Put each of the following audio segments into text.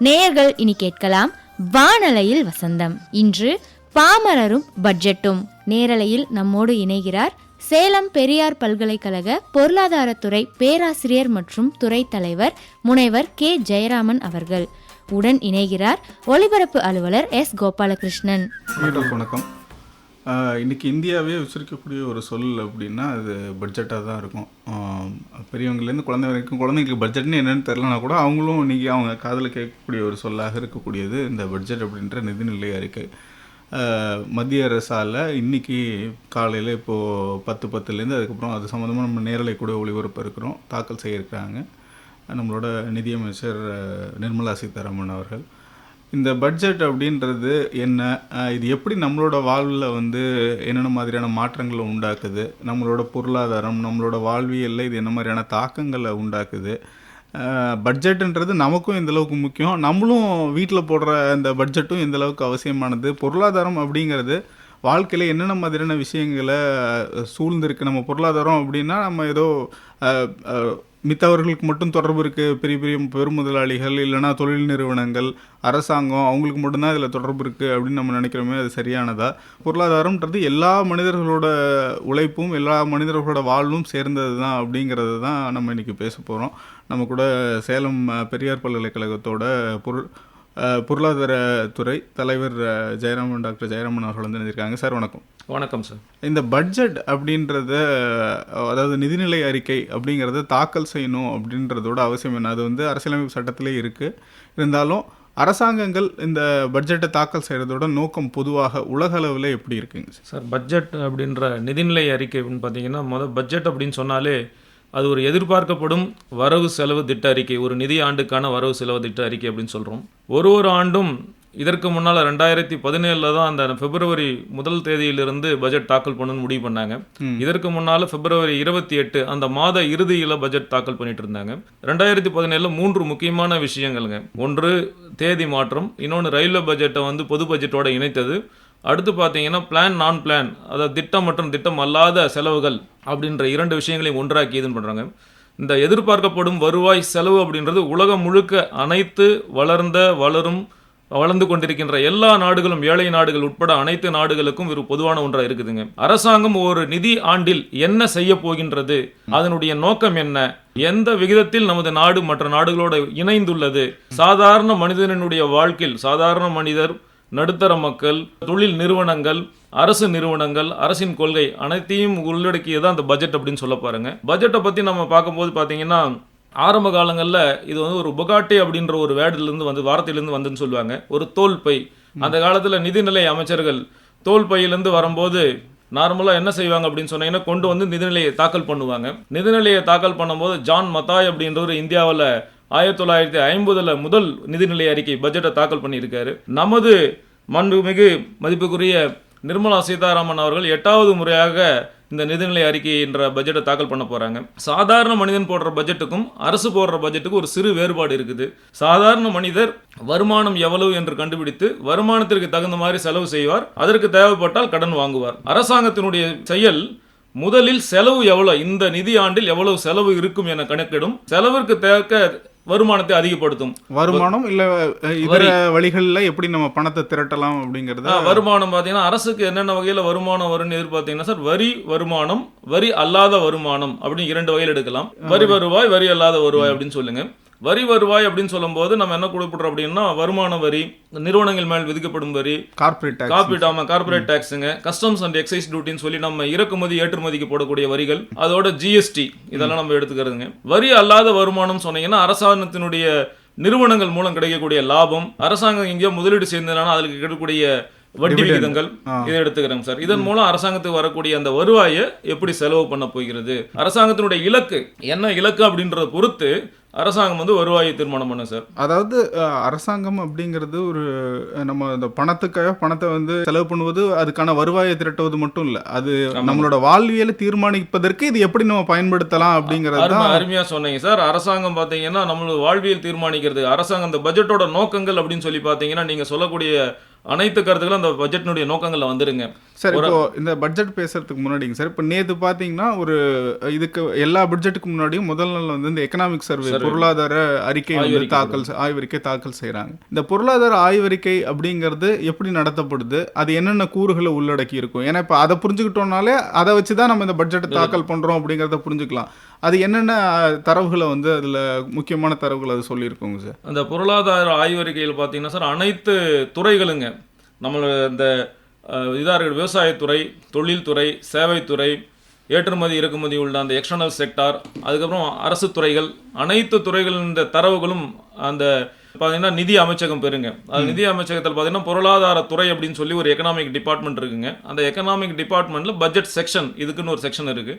நேயர்கள் இனி கேட்கலாம் வானலையில் வசந்தம். இன்று பாமரரும் பட்ஜெட்டும். நேரலையில் நம்மோடு இணைகிறார் சேலம் பெரியார் பல்கலைக்கழக பொருளாதாரத்துறை பேராசிரியர் மற்றும் துறை தலைவர் முனைவர் கே ஜெயராமன் அவர்கள். உடன் இணைகிறார் ஒலிபரப்பு அலுவலர் எஸ் கோபாலகிருஷ்ணன். வணக்கம். இன்றைக்கி இந்தியாவே உச்சரிக்கக்கூடிய ஒரு சொல் அப்படின்னா அது பட்ஜெட்டாக தான் இருக்கும். பெரியவங்கலேருந்து குழந்தை வரைக்கும் குழந்தைங்களுக்கு பட்ஜெட்னு என்னென்னு தெரிலனா கூட அவங்களும் இன்றைக்கி அவங்க காதில் கேட்கக்கூடிய ஒரு சொல்லாக இருக்கக்கூடியது இந்த பட்ஜெட் அப்படின்ற நிதிநிலை அறிக்கை. மத்திய அரசால் இன்றைக்கி காலையில் இப்போது 10:10 அதுக்கப்புறம் அது சம்மந்தமாக நம்ம நேரலை கூட ஒளிபரப்பு இருக்கிறோம், தாக்கல் செய்யிருக்கிறாங்க நம்மளோட நிதியமைச்சர் நிர்மலா சீதாராமன் அவர்கள். இந்த பட்ஜெட் அப்படின்றது என்ன, இது எப்படி நம்மளோட வாழ்வில் என்னென்ன மாதிரியான மாற்றங்களை உண்டாக்குது, நம்மளோட பொருளாதாரம் நம்மளோட வாழ்வியலில் இது என்ன மாதிரியான தாக்கங்களை உண்டாக்குது, பட்ஜெட்டுன்றது நமக்கும் எந்தளவுக்கு முக்கியம், நம்மளும் வீட்டில் போடுற இந்த பட்ஜெட்டும் எந்தளவுக்கு அவசியமானது, பொருளாதாரம் அப்படிங்கிறது வாழ்க்கையில் என்னென்ன மாதிரியான விஷயங்களை சூழ்ந்திருக்கு. நம்ம பொருளாதாரம் அப்படின்னா நம்ம ஏதோ மித்தவர்களுக்கு மட்டும் தொடர்பு இருக்குது, பெரிய பெரிய பெருமுதலாளிகள் இல்லைனா தொழில் நிறுவனங்கள் அரசாங்கம் அவங்களுக்கு மட்டும்தான் இதில் தொடர்பு இருக்குது அப்படின்னு நம்ம நினைக்கிறோமே, அது சரியானதா? பொருளாதாரம்ன்றது எல்லா மனிதர்களோட உழைப்பும் எல்லா மனிதர்களோட வாழ்வும் சேர்ந்தது தான் அப்படிங்கிறது தான் நம்ம இன்றைக்கி பேச போகிறோம். நம்ம கூட சேலம் பெரியார் பல்கலைக்கழகத்தோட பொருளாதாரத்துறை தலைவர் டாக்டர் ஜெயராமன் அவர்கள் இருந்திருக்காங்க. சார் வணக்கம். வணக்கம் சார். இந்த பட்ஜெட் அப்படின்றத, அதாவது நிதிநிலை அறிக்கை அப்படிங்கிறத தாக்கல் செய்யணும் அப்படின்றதோட அவசியம் என்ன? அது அரசியலமைப்பு சட்டத்திலே இருக்குது. இருந்தாலும் அரசாங்கங்கள் இந்த பட்ஜெட்டை தாக்கல் செய்கிறதோட நோக்கம் பொதுவாக உலக அளவில் எப்படி இருக்குங்க சார்? பட்ஜெட் அப்படின்ற நிதிநிலை அறிக்கை அப்படின்னு பார்த்தீங்கன்னா, பட்ஜெட் அப்படின்னு சொன்னாலே அது ஒரு எதிர்பார்க்கப்படும் வரவு செலவு திட்ட அறிக்கை, ஒரு நிதி ஆண்டுக்கான வரவு செலவு திட்ட அறிக்கை அப்படின்னு சொல்கிறோம். ஒரு ஆண்டும் இதற்கு முன்னால் 2017 தான் அந்த பிப்ரவரி 1 தேதியிலிருந்து பட்ஜெட் தாக்கல் பண்ணணும்னு முடிவு பண்ணாங்க. இதற்கு முன்னால் பிப்ரவரி 28 அந்த மாத இறுதியில் பட்ஜெட் தாக்கல் பண்ணிட்டு இருந்தாங்க. 2017 3 முக்கியமான விஷயங்கள்ங்க. ஒன்று தேதி மாற்றம், இன்னொன்று ரயில்வே பட்ஜெட்டை பொது பட்ஜெட்டோட இணைத்தது, அடுத்து பார்த்தீங்கன்னா பிளான் நான் பிளான், அதாவது திட்டம் மற்றும் திட்டம் அல்லாத செலவுகள் அப்படின்ற 2 விஷயங்களையும் ஒன்றாக்கி இதுன்னு பண்ணுறாங்க. இந்த எதிர்பார்க்கப்படும் வருவாய் செலவு அப்படின்றது உலகம் முழுக்க அனைத்து வளர்ந்து கொண்டிருக்கின்ற எல்லா நாடுகளும், ஏழை நாடுகள் உட்பட அனைத்து நாடுகளுக்கும் ஒரு பொதுவான ஒன்றாக இருக்குதுங்க. அரசாங்கம் ஒரு நிதி ஆண்டில் என்ன செய்ய போகின்றது, அதனுடைய நோக்கம் என்ன, எந்த விகிதத்தில் நமது நாடு மற்ற நாடுகளோடு இணைந்துள்ளது, சாதாரண மனிதனுடைய வாழ்க்கையில் சாதாரண மனிதர், நடுத்தர மக்கள், தொழில் நிறுவனங்கள், அரசு நிறுவனங்கள், அரசின் கொள்கை அனைத்தையும் உள்ளடக்கியதான் அந்த பட்ஜெட் அப்படின்னு சொல்ல பாருங்க. பட்ஜெட்டை பற்றி நம்ம பார்க்கும்போது பார்த்தீங்கன்னா, ஆரம்ப காலங்களில் இது ஒரு புகாட்டி அப்படின்ற ஒரு வேர்டிலிருந்து வார்த்தையிலிருந்து வந்துன்னு சொல்லுவாங்க. ஒரு தோல் பை. அந்த காலத்தில் நிதிநிலை அமைச்சர்கள் தோல் பையிலேருந்து வரும்போது நார்மலாக என்ன செய்வாங்க அப்படின்னு சொன்னீங்கன்னா, கொண்டு நிதிநிலையை தாக்கல் பண்ணுவாங்க. நிதிநிலையை தாக்கல் பண்ணும்போது ஜான் மத்தாய் அப்படின்றவர் இந்தியாவில் 1950 முதல் நிதிநிலை அறிக்கை பட்ஜெட்டை தாக்கல் பண்ணியிருக்காரு. நமது மாண்புமிகு மதிப்புக்குரிய நிர்மலா சீதாராமன் அவர்கள் 8வது முறையாக இந்த நிதிநிலை அறிக்கை என்ற பட்ஜெட்டை தாக்கல் பண்ண போறாங்க. சாதாரண மனிதன் போடுற பட்ஜெட்டுக்கும் அரசு போடுற பட்ஜெட்டுக்கும் ஒரு சிறு வேறுபாடு இருக்குது. சாதாரண மனிதர் வருமானம் எவ்வளவு என்று கண்டுபிடித்து வருமானத்திற்கு தகுந்த மாதிரி செலவு செய்வார், அதற்கு தேவைப்பட்டால் கடன் வாங்குவார். அரசாங்கத்தினுடைய செயல் முதலில் செலவு எவ்வளவு, இந்த நிதி ஆண்டில் எவ்வளவு செலவு இருக்கும் என கணக்கிடும், செலவிற்கு தேக்க வருமானத்தை அதிகப்படுத்தும். வருமானம் இல்ல இதர வழிகளில் எப்படி நம்ம பணத்தை திரட்டலாம் அப்படிங்கிறது. வருமானம் பார்த்தீங்கன்னா அரசுக்கு என்னென்ன வகையில் வருமானம் வரும்னு எதிர்பார்த்தீங்கன்னா சார், வரி வருமானம், வரி அல்லாத வருமானம் அப்படின்னு 2 வகையில் எடுக்கலாம். வரி வருவாய், வரி அல்லாத வருவாய் அப்படின்னு சொல்லுங்க. வரி வருவாய் அப்படின்னு சொல்லும் போது நம்ம என்ன குறிப்பிடுறோம் அப்படின்னா, வருமான வரி, நிறுவனங்கள் மேல் விதிக்கப்படும் வரி, கார்பரேட் டாக்ஸுங்க, கஸ்டம்ஸ் அண்ட் எக்ஸைஸ் டியூட்டின்னு சொல்லி நம்ம இறக்குமதி ஏற்றுமதிக்கு போடக்கூடிய வரிகள், அதோட ஜிஎஸ்டி, இதெல்லாம் நம்ம எடுத்துக்கிறதுங்க. வரி அல்லாத வருமானம் சொன்னீங்கன்னா அரசாங்கத்தினுடைய நிறுவனங்கள் மூலம் கிடைக்கக்கூடிய லாபம், அரசாங்கம் எங்கேயோ முதலீடு செய்ததுனா அதுக்கு கிடைக்கக்கூடிய வட்டி விகிதங்கள், இதை எடுத்துக்கிறோம் சார். இதன் மூலம் அரசாங்கத்துக்கு வரக்கூடிய அந்த வருவாயை எப்படி செலவு பண்ண போகிறது, அரசாங்கத்தினுடைய இலக்கு என்ன இலக்கு அப்படின்றத பொறுத்து அரசாங்கம் வருவாயை தீர்மானம் பண்ண சார். அதாவது அரசாங்கம் அப்படிங்கிறது ஒரு நம்ம இந்த பணத்துக்காக பணத்தை செலவு பண்ணுவது, அதுக்கான வருவாயை திரட்டுவது மட்டும் இல்லை, அது நம்மளோட வாழ்வியலை தீர்மானிப்பதற்கு இது எப்படி நம்ம பயன்படுத்தலாம் அப்படிங்கிறது அருமையா சொன்னீங்க சார். அரசாங்கம் பார்த்தீங்கன்னா நம்மளோட வாழ்வியல் தீர்மானிக்கிறது. அரசாங்கம் இந்த பட்ஜெட்டோட நோக்கங்கள் அப்படின்னு சொல்லி பார்த்தீங்கன்னா, நீங்க சொல்லக்கூடிய அனைத்து கருத்துக்களும் அந்த பட்ஜெட்டினுடைய நோக்கங்கள்ல வந்துருங்க. சார் இப்போ இந்த பட்ஜெட் பேசுறதுக்கு முன்னாடிங்க சார், இப்போ நேற்று பார்த்தீங்கன்னா ஒரு இதுக்கு எல்லா பட்ஜெட்டுக்கு முன்னாடியும் முதல் நாள் வந்து இந்த எக்கனாமிக் சர்வே பொருளாதார அறிக்கை வந்து ஆய்வறிக்கை தாக்கல் செய்கிறாங்க. இந்த பொருளாதார ஆய்வறிக்கை அப்படிங்கிறது எப்படி நடத்தப்படுது, அது என்னென்ன கூறுகளை உள்ளடக்கி இருக்கும்? ஏன்னா இப்போ அதை புரிஞ்சுக்கிட்டோம்னாலே அதை வச்சு தான் நம்ம இந்த பட்ஜெட்டை தாக்கல் பண்ணுறோம் அப்படிங்கிறத புரிஞ்சுக்கலாம். அது என்னென்ன தரவுகளை வந்து அதில் முக்கியமான தரவுகள் அது சொல்லியிருக்கோங்க சார்? அந்த பொருளாதார ஆய்வறிக்கையில் பார்த்தீங்கன்னா சார், அனைத்து துறைகளுங்க நம்மளோட இந்த இதாக இருக்கிற விவசாயத்துறை, தொழில்துறை, சேவைத்துறை, ஏற்றுமதி இறக்குமதி உள்ள அந்த எக்ஸ்டர்னல் செக்டார், அதுக்கப்புறம் அரசு துறைகள், அனைத்து துறைகளின் இந்த தரவுகளும் அந்த பார்த்தீங்கன்னா நிதி அமைச்சகம் பெறுங்க. அது நிதி அமைச்சகத்தில் பார்த்தீங்கன்னா பொருளாதார துறை அப்படின்னு சொல்லி ஒரு எக்கனாமிக் டிபார்ட்மெண்ட் இருக்குங்க. அந்த எக்கனாமிக் டிபார்ட்மெண்ட்டில் பட்ஜெட் செக்ஷன் இதுக்குன்னு ஒரு செக்ஷன் இருக்குது.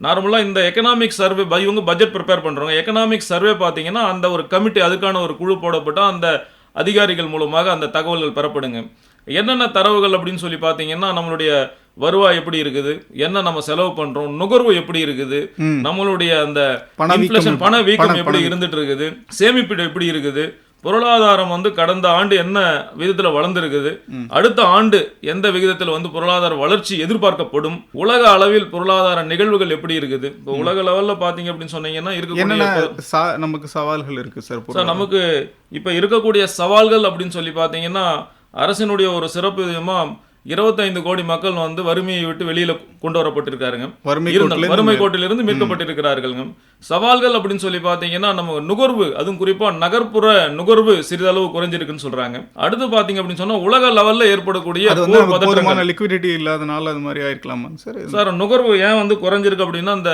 நார்மலாக இந்த எக்கனாமிக் சர்வே இவங்க பட்ஜெட் ப்ரிப்பேர் பண்ணுறவங்க. எக்கனாமிக் சர்வே பார்த்தீங்கன்னா அந்த ஒரு கமிட்டி, அதுக்கான ஒரு குழு போடப்பட்டால் அந்த அதிகாரிகள் மூலமாக அந்த தகவல்கள் பெறப்படுங்க. என்னென்ன தரவுகள் அப்படின்னு சொல்லி பார்த்தீங்கன்னா, நம்மளுடைய வருவாய் எப்படி இருக்குது, என்ன நம்ம செலவு பண்றோம், நுகர்வு எப்படி இருக்குது, நம்மளுடைய அந்த இன்ஃப்ளேஷன் பணவீக்கம் எப்படி இருந்துட்டு இருக்குது, சேமிப்பு எப்படி இருக்குது, பொருளாதாரம் வந்து கடந்த ஆண்டு என்ன விதத்துல வளர்ந்துருக்குது, அடுத்த ஆண்டு எந்த விகிதத்தில் வந்து பொருளாதார வளர்ச்சி எதிர்பார்க்கப்படும், உலக அளவில் பொருளாதார நிகழ்வுகள் எப்படி இருக்குது. இப்போ உலக லெவல்ல பாத்தீங்க அப்படின்னு சொன்னீங்கன்னா இருக்கக்கூடிய நமக்கு சவால்கள் இருக்கு சார். நமக்கு இப்ப இருக்கக்கூடிய சவால்கள் அப்படின்னு சொல்லி பாத்தீங்கன்னா, அரசினுடைய ஒரு சிறப்பு விதமா 25 கோடி மக்கள் வந்து வறுமையை விட்டு வெளியில கொண்டு வரப்பட்டிருக்காருங்க. வறுமை கோட்டிலிருந்து மீட்கப்பட்டிருக்கிறார்கள். சவால்கள் அப்படின்னு சொல்லி பாத்தீங்கன்னா, நம்ம நுகர்வு, அதுவும் குறிப்பா நகர்ப்புற நுகர்வு சிறிதளவு குறைஞ்சிருக்குன்னு சொல்றாங்க. அடுத்து பாத்தீங்க அப்படின்னு சொன்னா உலக லெவல்ல ஏற்படக்கூடிய லிக்விடிட்டி இல்லாதனால அது மாதிரி ஆயிருக்கலாமா சார்? நுகர்வு ஏன் வந்து குறைஞ்சிருக்கு அப்படின்னா, இந்த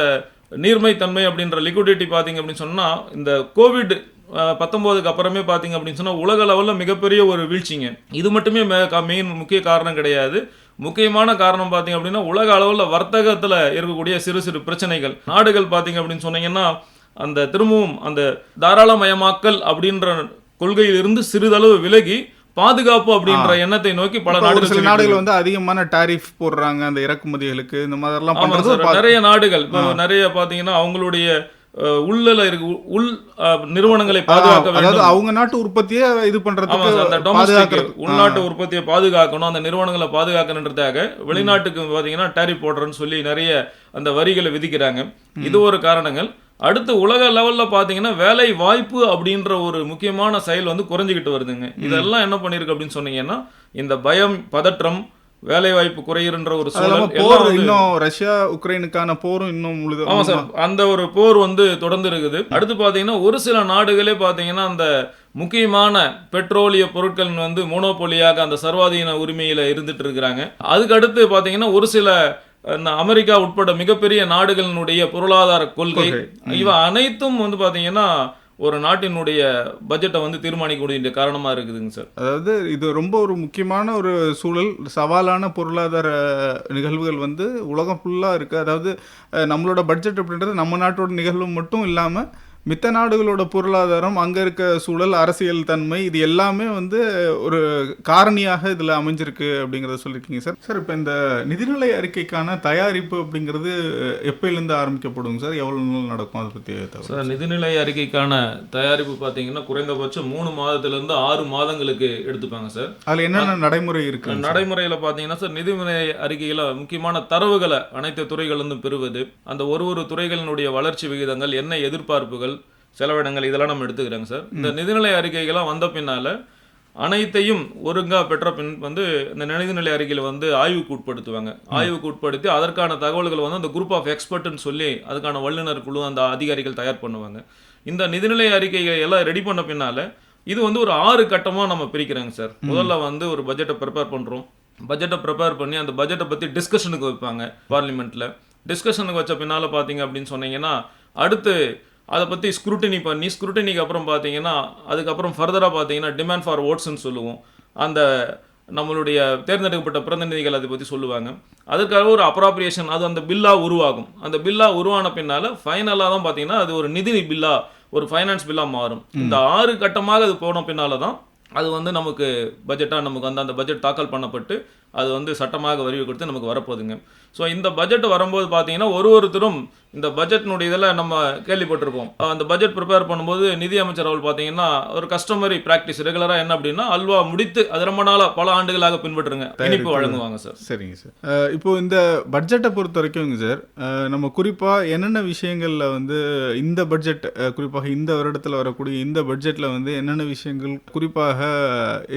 நீர்மை தன்மை அப்படின்ற லிக்விடிட்டி பாத்தீங்க அப்படின்னு சொன்னா, இந்த கோவிட் 19க்கு அப்புறமே பார்த்தீங்க அப்படின்னு சொன்னால் உலக லெவலில் மிகப்பெரிய ஒரு வீழ்ச்சிங்க. இது மட்டுமே மெயின் முக்கிய காரணம் கிடையாது. முக்கியமான காரணம் பார்த்தீங்க அப்படின்னா, உலக அளவில் வர்த்தகத்தில் இருக்கக்கூடிய சிறு சிறு பிரச்சனைகள். நாடுகள் பார்த்தீங்க அப்படின்னு சொன்னீங்கன்னா, அந்த திரும்பவும் அந்த தாராளமயமாக்கல் அப்படின்ற கொள்கையிலிருந்து சிறிதளவு விலகி பாதுகாப்பு அப்படின்ற எண்ணத்தை நோக்கி பல நாடுகள் வந்து அதிகமான டாரிஃப் போடுறாங்க அந்த இறக்குமதிகளுக்கு. இந்த மாதிரிலாம் நிறைய நாடுகள் நிறைய பார்த்தீங்கன்னா அவங்களுடைய உள்ள உள் நிறுவனங்களை பாதுகாக்க வேண்டும். அவங்க நாட்டு உற்பத்தியை இது பண்றதுக்கு உள்நாட்டு உற்பத்தியை பாதுகாக்கணும், அந்த நிறுவனங்களை பாதுகாக்கணுன்றதுக்காக வெளிநாட்டுக்கு பாத்தீங்கன்னா டாரிஃப் போடுறேன்னு சொல்லி நிறைய அந்த வரிகளை விதிக்கிறாங்க. இது ஒரு காரணங்கள். அடுத்து உலக லெவல்ல பாத்தீங்கன்னா வேலை வாய்ப்பு அப்படின்ற ஒரு முக்கியமான செயல் வந்து குறைஞ்சிக்கிட்டு வருதுங்க. இதெல்லாம் என்ன பண்ணிருக்கு அப்படின்னு சொன்னீங்கன்னா, இந்த பயம், பதற்றம், வேலை வாய்ப்பு குறைகின்ற ஒரு சூழல், இன்னும் ரஷ்யா உக்ரைனுக்கான போரும் இன்னும் முழுது. ஆமா சார், அந்த ஒரு போர் வந்து தொடர்ந்து இருக்குது. அடுத்து பாத்தீங்கன்னா ஒரு சில நாடுகளே பாத்தீங்கன்னா அந்த முக்கியமான பெட்ரோலிய பொருட்கள் வந்து மோனோபோலியாக அந்த சர்வாதீன உரிமையில இருந்துட்டு இருக்கிறாங்க. அதுக்கு அடுத்து பாத்தீங்கன்னா ஒரு சில அமெரிக்கா உட்பட மிகப்பெரிய நாடுகளினுடைய பொருளாதார கொள்கை, இவ அனைத்தும் வந்து பாத்தீங்கன்னா ஒரு நாட்டினுடைய பட்ஜெட்டை வந்து தீர்மானிக்கக்கூடிய காரணமா இருக்குதுங்க சார். அதாவது இது ரொம்ப ஒரு முக்கியமான ஒரு சூழல், சவாலான பொருளாதார நிகழ்வுகள் வந்து உலகம் ஃபுல்லா இருக்கு. அதாவது நம்மளோட பட்ஜெட் அப்படின்றது நம்ம நாட்டோட நிகழ்வு மட்டும் இல்லாம மித்த நாடுகளோட பொருளாதாரம், அங்க இருக்க சூழல், அரசியல் தன்மை, இது எல்லாமே வந்து ஒரு காரணியாக இதுல அமைஞ்சிருக்கு அப்படிங்கறத சொல்லியிருக்கீங்க சார். சார், இப்போ இந்த நிதிநிலை அறிக்கைக்கான தயாரிப்பு அப்படிங்கிறது எப்பயிலிருந்து ஆரம்பிக்கப்படும் சார்? எவ்வளவு நாள் நடக்கும்? அதை பத்தி சார், நிதிநிலை அறிக்கைக்கான தயாரிப்பு பாத்தீங்கன்னா குறைந்தபட்சம் 3 மாதத்திலிருந்து 6 மாதங்களுக்கு எடுத்துப்பாங்க சார். அதுல என்னென்ன நடைமுறை இருக்கு? நடைமுறையில பாத்தீங்கன்னா சார், நிதிநிலை அறிக்கையில முக்கியமான தரவுகளை அனைத்து துறைகளிலிருந்து பெறுவது, அந்த ஒரு துறைகளினுடைய வளர்ச்சி விகிதங்கள், என்ன எதிர்பார்ப்புகள், செலவினங்கள், இதெல்லாம் நம்ம எடுத்துக்கிறோங்க சார். இந்த நிதிநிலை அறிக்கைகள்லாம் வந்த பின்னால அனைத்தையும் ஒருங்கா பெற்ற பின் வந்து இந்த நிதிநிலை அறிக்கையில் வந்து ஆய்வுக்கு உட்படுத்துவாங்க. ஆய்வுக்கு உட்படுத்தி அதற்கான தகவல்கள் வந்து அந்த குரூப் ஆஃப் எக்ஸ்பர்ட்னு சொல்லி அதுக்கான வல்லுநர் குழு, அந்த அதிகாரிகள் தயார் பண்ணுவாங்க. இந்த நிதிநிலை அறிக்கைகள் எல்லாம் ரெடி பண்ண பின்னால இது வந்து ஒரு 6 கட்டமா நம்ம பிரிக்கிறோங்க சார். முதல்ல வந்து ஒரு பட்ஜெட்டை ப்ரிப்பேர் பண்றோம். பட்ஜெட்டை ப்ரிப்பேர் பண்ணி அந்த பட்ஜெட்டை பத்தி டிஸ்கஷனுக்கு வைப்பாங்க பார்லிமெண்ட்ல. டிஸ்கஷனுக்கு வச்ச பின்னால பாத்தீங்க அப்படின்னு சொன்னீங்கன்னா, அடுத்து அதை பற்றி ஸ்க்ரூட்டினி பண்ணி, ஸ்க்ரூட்டினிக்கு அப்புறம் பார்த்தீங்கன்னா அதுக்கப்புறம் ஃபர்தராக பார்த்தீங்கன்னா டிமாண்ட் ஃபார் ஓட்ஸ்ன்னு சொல்லுவோம். அந்த நம்மளுடைய தேர்ந்தெடுக்கப்பட்ட பிரதிநிதிகள் அதை பற்றி சொல்லுவாங்க. அதுக்காக ஒரு அப்ராப்ரியேஷன், அது அந்த பில்லாக உருவாகும். அந்த பில்லாக உருவான பின்னால் ஃபைனலாக தான் பார்த்தீங்கன்னா அது ஒரு நிதி பில்லாக, ஒரு ஃபைனான்ஸ் பில்லாக மாறும். இந்த 6 கட்டமாக அது போன பின்னால் தான் அது வந்து நமக்கு பட்ஜெட்டாக நமக்கு வந்து அந்த பட்ஜெட் தாக்கல் பண்ணப்பட்டு அது வந்து சட்டமாக வரி கொடுத்து நமக்கு வரப்போகுதுங்க. ஸோ இந்த பட்ஜெட் வரும்போது பார்த்தீங்கன்னா ஒருத்தரும் இந்த பட்ஜெட்னுடைய இதில் நம்ம கேள்விப்பட்டிருப்போம். அந்த பட்ஜெட் ப்ரிப்பேர் பண்ணும்போது நிதி அமைச்சர் அவர்கள் பார்த்தீங்கன்னா ஒரு கஸ்டமரி ப்ராக்டிஸ் ரெகுலராக என்ன அப்படின்னா அல்வா முடித்து அது ரொம்ப நாளாக பல ஆண்டுகளாக பின்பற்றுங்க இனிப்பு வழங்குவாங்க சார். சரிங்க சார். இப்போ இந்த பட்ஜெட்டை பொறுத்த வரைக்கும் சார், நம்ம குறிப்பாக என்னென்ன விஷயங்களில் வந்து இந்த பட்ஜெட் குறிப்பாக இந்த வருடத்தில் வரக்கூடிய இந்த பட்ஜெட்டில் வந்து என்னென்ன விஷயங்கள் குறிப்பாக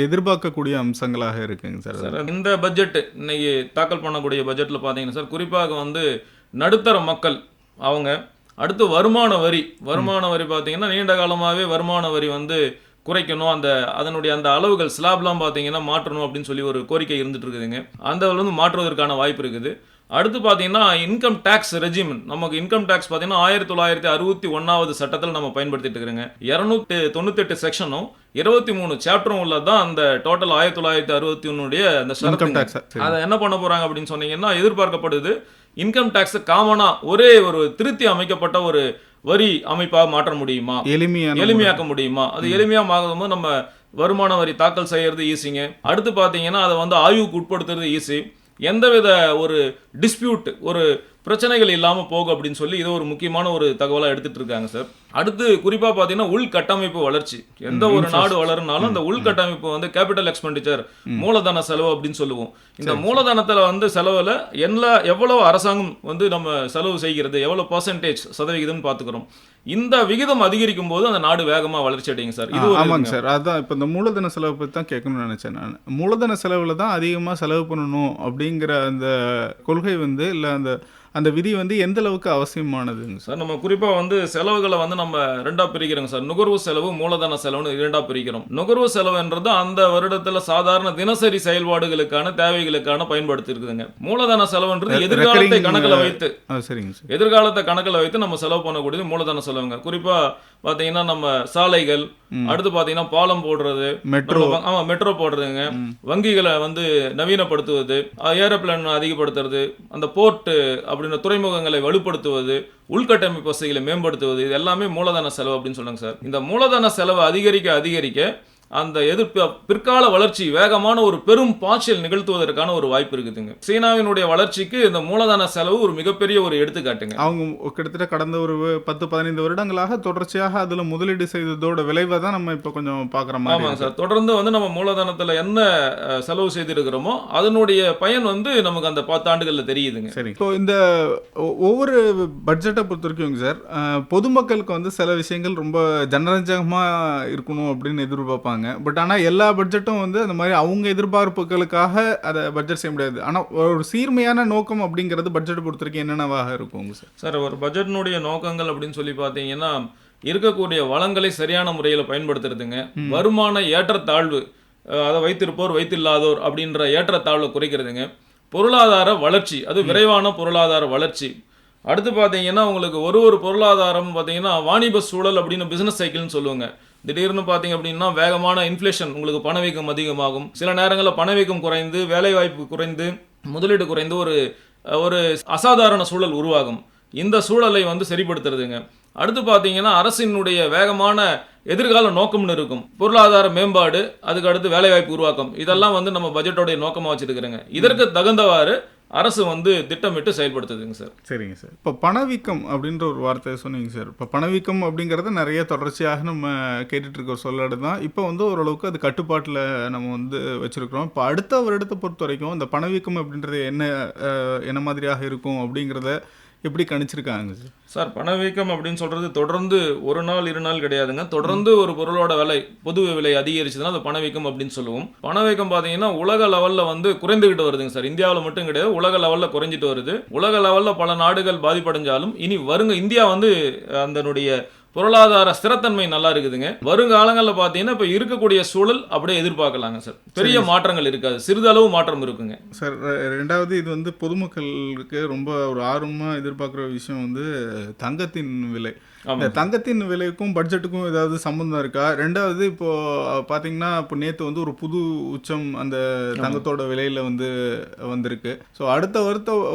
எதிர்பார்க்கக்கூடிய அம்சங்களாக இருக்குங்க சார்? சார் இந்த பட்ஜெட் இன்னைக்கு தாக்கல் பண்ணக்கூடிய பட்ஜெட்டில் பார்த்தீங்கன்னா சார் குறிப்பாக வந்து நடுத்தர மக்கள் அவங்க அடுத்து வருமான வரி பார்த்தீங்கன்னா நீண்ட காலமாகவே வருமான வரி வந்து குறைக்கணும், அதனுடைய அந்த அளவுகள் ஸ்லாப்லாம் பார்த்தீங்கன்னா மாற்றணும் அப்படின்னு சொல்லி ஒரு கோரிக்கை இருந்துட்டு இருக்குதுங்க. அந்த வந்து மாற்றுவதற்கான வாய்ப்பு இருக்குது. அடுத்து பார்த்தீங்கன்னா இன்கம் டேக்ஸ் ரெஜிம், நமக்கு இன்கம் டேக்ஸ் பார்த்தீங்கன்னா 1961 சட்டத்தில் நம்ம பயன்படுத்திட்டு இருக்கிறோங்க. 298 செக்ஷனும் 23 சாப்டரும் உள்ளதான் அந்த டோட்டல் 1961 அந்த ஷரத்து. அதை என்ன பண்ண போறாங்க அப்படின்னு சொன்னீங்கன்னா எதிர்பார்க்கப்படுது இன்கம் டேக்ஸ் காமனா ஒரே ஒரு திருத்தி அமைக்கப்பட்ட ஒரு வரி அமைப்பாக மாற்ற முடியுமா, எளிமையாக்க முடியுமா? அது எளிமையாக நம்ம வருமான வரி தாக்கல் செய்யறது ஈஸிங்க. அடுத்து பார்த்தீங்கன்னா அதை வந்து ஆய்வுக்கு உட்படுத்துறது ஈஸி. எந்தவித ஒரு டிஸ்பியூட் ஒரு பிரச்சனைகள் இல்லாமல் போகும் அப்படின்னு சொல்லி இது ஒரு முக்கியமான ஒரு தகவலாக எடுத்துட்டு இருக்காங்க சார். அடுத்து குறிப்பாக பார்த்தீங்கன்னா உள்கட்டமைப்பு வளர்ச்சி. எந்த ஒரு நாடு வளருனாலும் அந்த உள்கட்டமைப்பு வந்து கேபிட்டல் எக்ஸ்பெண்டிச்சர் மூலதன செலவு அப்படின்னு சொல்லுவோம். இந்த மூலதனத்தில் வந்து செலவில் எவ்வளவு அரசாங்கம் வந்து நம்ம செலவு செய்கிறது, எவ்வளவு சதவிகிதம் பார்த்துக்கிறோம். இந்த விகிதம் அதிகரிக்கும் போது அந்த நாடு வேகமாக வளர்ச்சி அடையுங்க சார். இது ஆமாங்க சார். அதான் இப்போ இந்த மூலதன செலவு பற்றி தான் கேட்கணும்னு நினச்சேன் நான். மூலதன செலவில் தான் அதிகமாக செலவு பண்ணணும் அப்படிங்கிற அந்த கொள்கை வந்து இல்லை அந்த விதி வந்து எந்த அளவுக்கு அவசியமானதுங்க சார்? நம்ம குறிப்பாக வந்து செலவுகளை வந்து நம்ம ரெண்டாக பிரிக்கிறோங்க சார். நுகர்வு செலவு, மூலதன செலவுன்னு இரண்டாக பிரிக்கிறோம். நுகர்வு செலவுன்றது அந்த வருடத்தில் சாதாரண தினசரி செயல்பாடுகளுக்கான தேவைகளுக்கான பயன்படுத்தி இருக்குதுங்க. மூலதன செலவுன்றது எதிர்காலத்தை கணக்கில் வைத்து நம்ம செலவு பண்ணக்கூடியது மூலதன செலவுங்க. குறிப்பாக பார்த்தீங்கன்னா நம்ம சாலைகள், அடுத்து பார்த்தீங்கன்னா பாலம் போடுறது, மெட்ரோ போடுறதுங்க, வங்கிகளை வந்து நவீனப்படுத்துவது, ஏரோப்ளேன் அதிகப்படுத்துறது, அந்த போர்ட்டு அப்படின்ற துறைமுகங்களை வலுப்படுத்துவது, உள்கட்டமைப்பு வசதிகளை மேம்படுத்துவது, இது எல்லாமே மூலதன செலவு அப்படின்னு சொல்லுங்க சார். இந்த மூலதன செலவு அதிகரிக்க அந்த பிற்கால வளர்ச்சி வேகமான ஒரு பெரும் பாய்ச்சல் நிகழ்த்துவதற்கான ஒரு வாய்ப்பு இருக்குதுங்க. சீனாவினுடைய வளர்ச்சிக்கு இந்த மூலதன செலவு ஒரு மிகப்பெரிய ஒரு எடுத்துக்காட்டுங்க. அவங்க கிட்டத்தட்ட கடந்த ஒரு 10-15 வருடங்களாக தொடர்ச்சியாக அதுல முதலீடு செய்ததோட விளைவை தான் நம்ம இப்போ கொஞ்சம் பார்க்குற மாதிரி. ஆமாங்க சார். தொடர்ந்து வந்து நம்ம மூலதனத்தில் என்ன செலவு செய்திருக்கிறோமோ அதனுடைய பயன் வந்து நமக்கு அந்த 10 ஆண்டுகளில் தெரியுதுங்க. சரி, இப்போ இந்த ஒவ்வொரு பட்ஜெட்டை பொறுத்த வரைக்கும் சார், பொதுமக்களுக்கு வந்து சில விஷயங்கள் ரொம்ப ஜனரஞ்சகமாக இருக்கணும் அப்படின்னு எதிர்பார்ப்பாங்க. பட் ஆனால் எல்லா பட்ஜெட்டும் வந்து அந்த மாதிரி அவங்க எதிர்பார்ப்புகளுக்காக அதை பட்ஜெட் செய்ய முடியாது. ஆனால் ஒரு சீர்மையான நோக்கம் அப்படிங்கிறது பட்ஜெட் பொறுத்த வரைக்கும் என்னென்னவாக இருக்கும் சார்? சார் ஒரு பட்ஜெட்டினுடைய நோக்கங்கள் அப்படின்னு சொல்லி பார்த்தீங்கன்னா இருக்கக்கூடிய வளங்களை சரியான முறையில் பயன்படுத்துறதுங்க. வருமான ஏற்றத்தாழ்வு, அதை வைத்திருப்போர் வைத்தில்லாதோர் அப்படின்ற ஏற்றத்தாழ்வை குறைக்கிறதுங்க. பொருளாதார வளர்ச்சி, அது விரைவான பொருளாதார வளர்ச்சி. அடுத்து பார்த்தீங்கன்னா உங்களுக்கு ஒரு பொருளாதாரம் பார்த்தீங்கன்னா வாணிப சூழல் அப்படின்னு பிசினஸ் சைக்கிள்னு சொல்லுவாங்க. திடீர்னு பார்த்தீங்க அப்படின்னா வேகமான இன்ஃப்ளேஷன், உங்களுக்கு பணவீக்கம் அதிகமாகும். சில நேரங்களில் பணவீக்கம் குறைந்து, வேலைவாய்ப்பு குறைந்து, முதலீடு குறைந்து ஒரு அசாதாரண சூழல் உருவாகும். இந்த சூழலை வந்து சரிப்படுத்துறதுங்க. அடுத்து பார்த்தீங்கன்னா அரசினுடைய வேகமான எதிர்கால நோக்கம்னு இருக்கும். பொருளாதார மேம்பாடு, அதுக்கு அடுத்து வேலைவாய்ப்பு உருவாக்கம், இதெல்லாம் வந்து நம்ம பட்ஜெட்டோடைய நோக்கமாக வச்சுருக்கிறேங்க. இதற்கு தகுந்தவாறு அரசு வந்து திட்டமிட்டு செயல்படுத்துதுங்க சார். சரிங்க சார். இப்போ பணவீக்கம் அப்படின்ற ஒரு வார்த்தையை சொன்னீங்க சார். இப்போ பணவீக்கம் அப்படிங்கிறது நிறைய தொடர்ச்சியாக நம்ம கேட்டுட்டு இருக்க சொல்லாடு தான். இப்போ வந்து ஓரளவுக்கு அது கட்டுப்பாட்டில் நம்ம வந்து வச்சுருக்கிறோம். இப்போ அடுத்த வருடத்தை பொறுத்த வரைக்கும் இந்த பணவீக்கம் அப்படின்றது என்ன மாதிரியாக இருக்கும் அப்படிங்கிறத எப்படி கணிச்சிருக்காங்க சார்? சார் பணவீக்கம் அப்படின்னு சொல்கிறது தொடர்ந்து ஒரு நாள் 2 நாள் கிடையாதுங்க. தொடர்ந்து ஒரு பொருளோட விலை, பொது விலை அதிகரிச்சதுன்னா அது பணவீக்கம் அப்படின்னு சொல்லுவோம். பணவீக்கம் பார்த்தீங்கன்னா உலக லெவலில் வந்து குறைந்துகிட்டு வருதுங்க சார். இந்தியாவில் மட்டும் கிடையாது, உலக லெவலில் குறைஞ்சிட்டு வருது. உலக லெவலில் பல நாடுகள் பாதிப்படைஞ்சாலும் இனி இந்தியா வந்து அதனுடைய பொருளாதார ஸ்திரத்தன்மை நல்லா இருக்குதுங்க. வருங்காலங்களில் பார்த்தீங்கன்னா இப்போ இருக்கக்கூடிய சூழல் அப்படியே எதிர்பார்க்கலாங்க சார். பெரிய மாற்றங்கள் இருக்காது, சிறிதளவு மாற்றம் இருக்குங்க சார். ரெண்டாவது, இது வந்து பொதுமக்களுக்கு ரொம்ப ஒரு ஆர்வமாக எதிர்பார்க்குற விஷயம் வந்து தங்கத்தின் விலை. இந்த தங்கத்தின் விலைக்கும் பட்ஜெட்டுக்கும் ஏதாவது சம்மந்தம் இருக்கா? ரெண்டாவது, இப்போ பார்த்தீங்கன்னா இப்போ நேற்று வந்து ஒரு புது உச்சம் அந்த தங்கத்தோட விலையில் வந்திருக்கு. ஸோ அடுத்த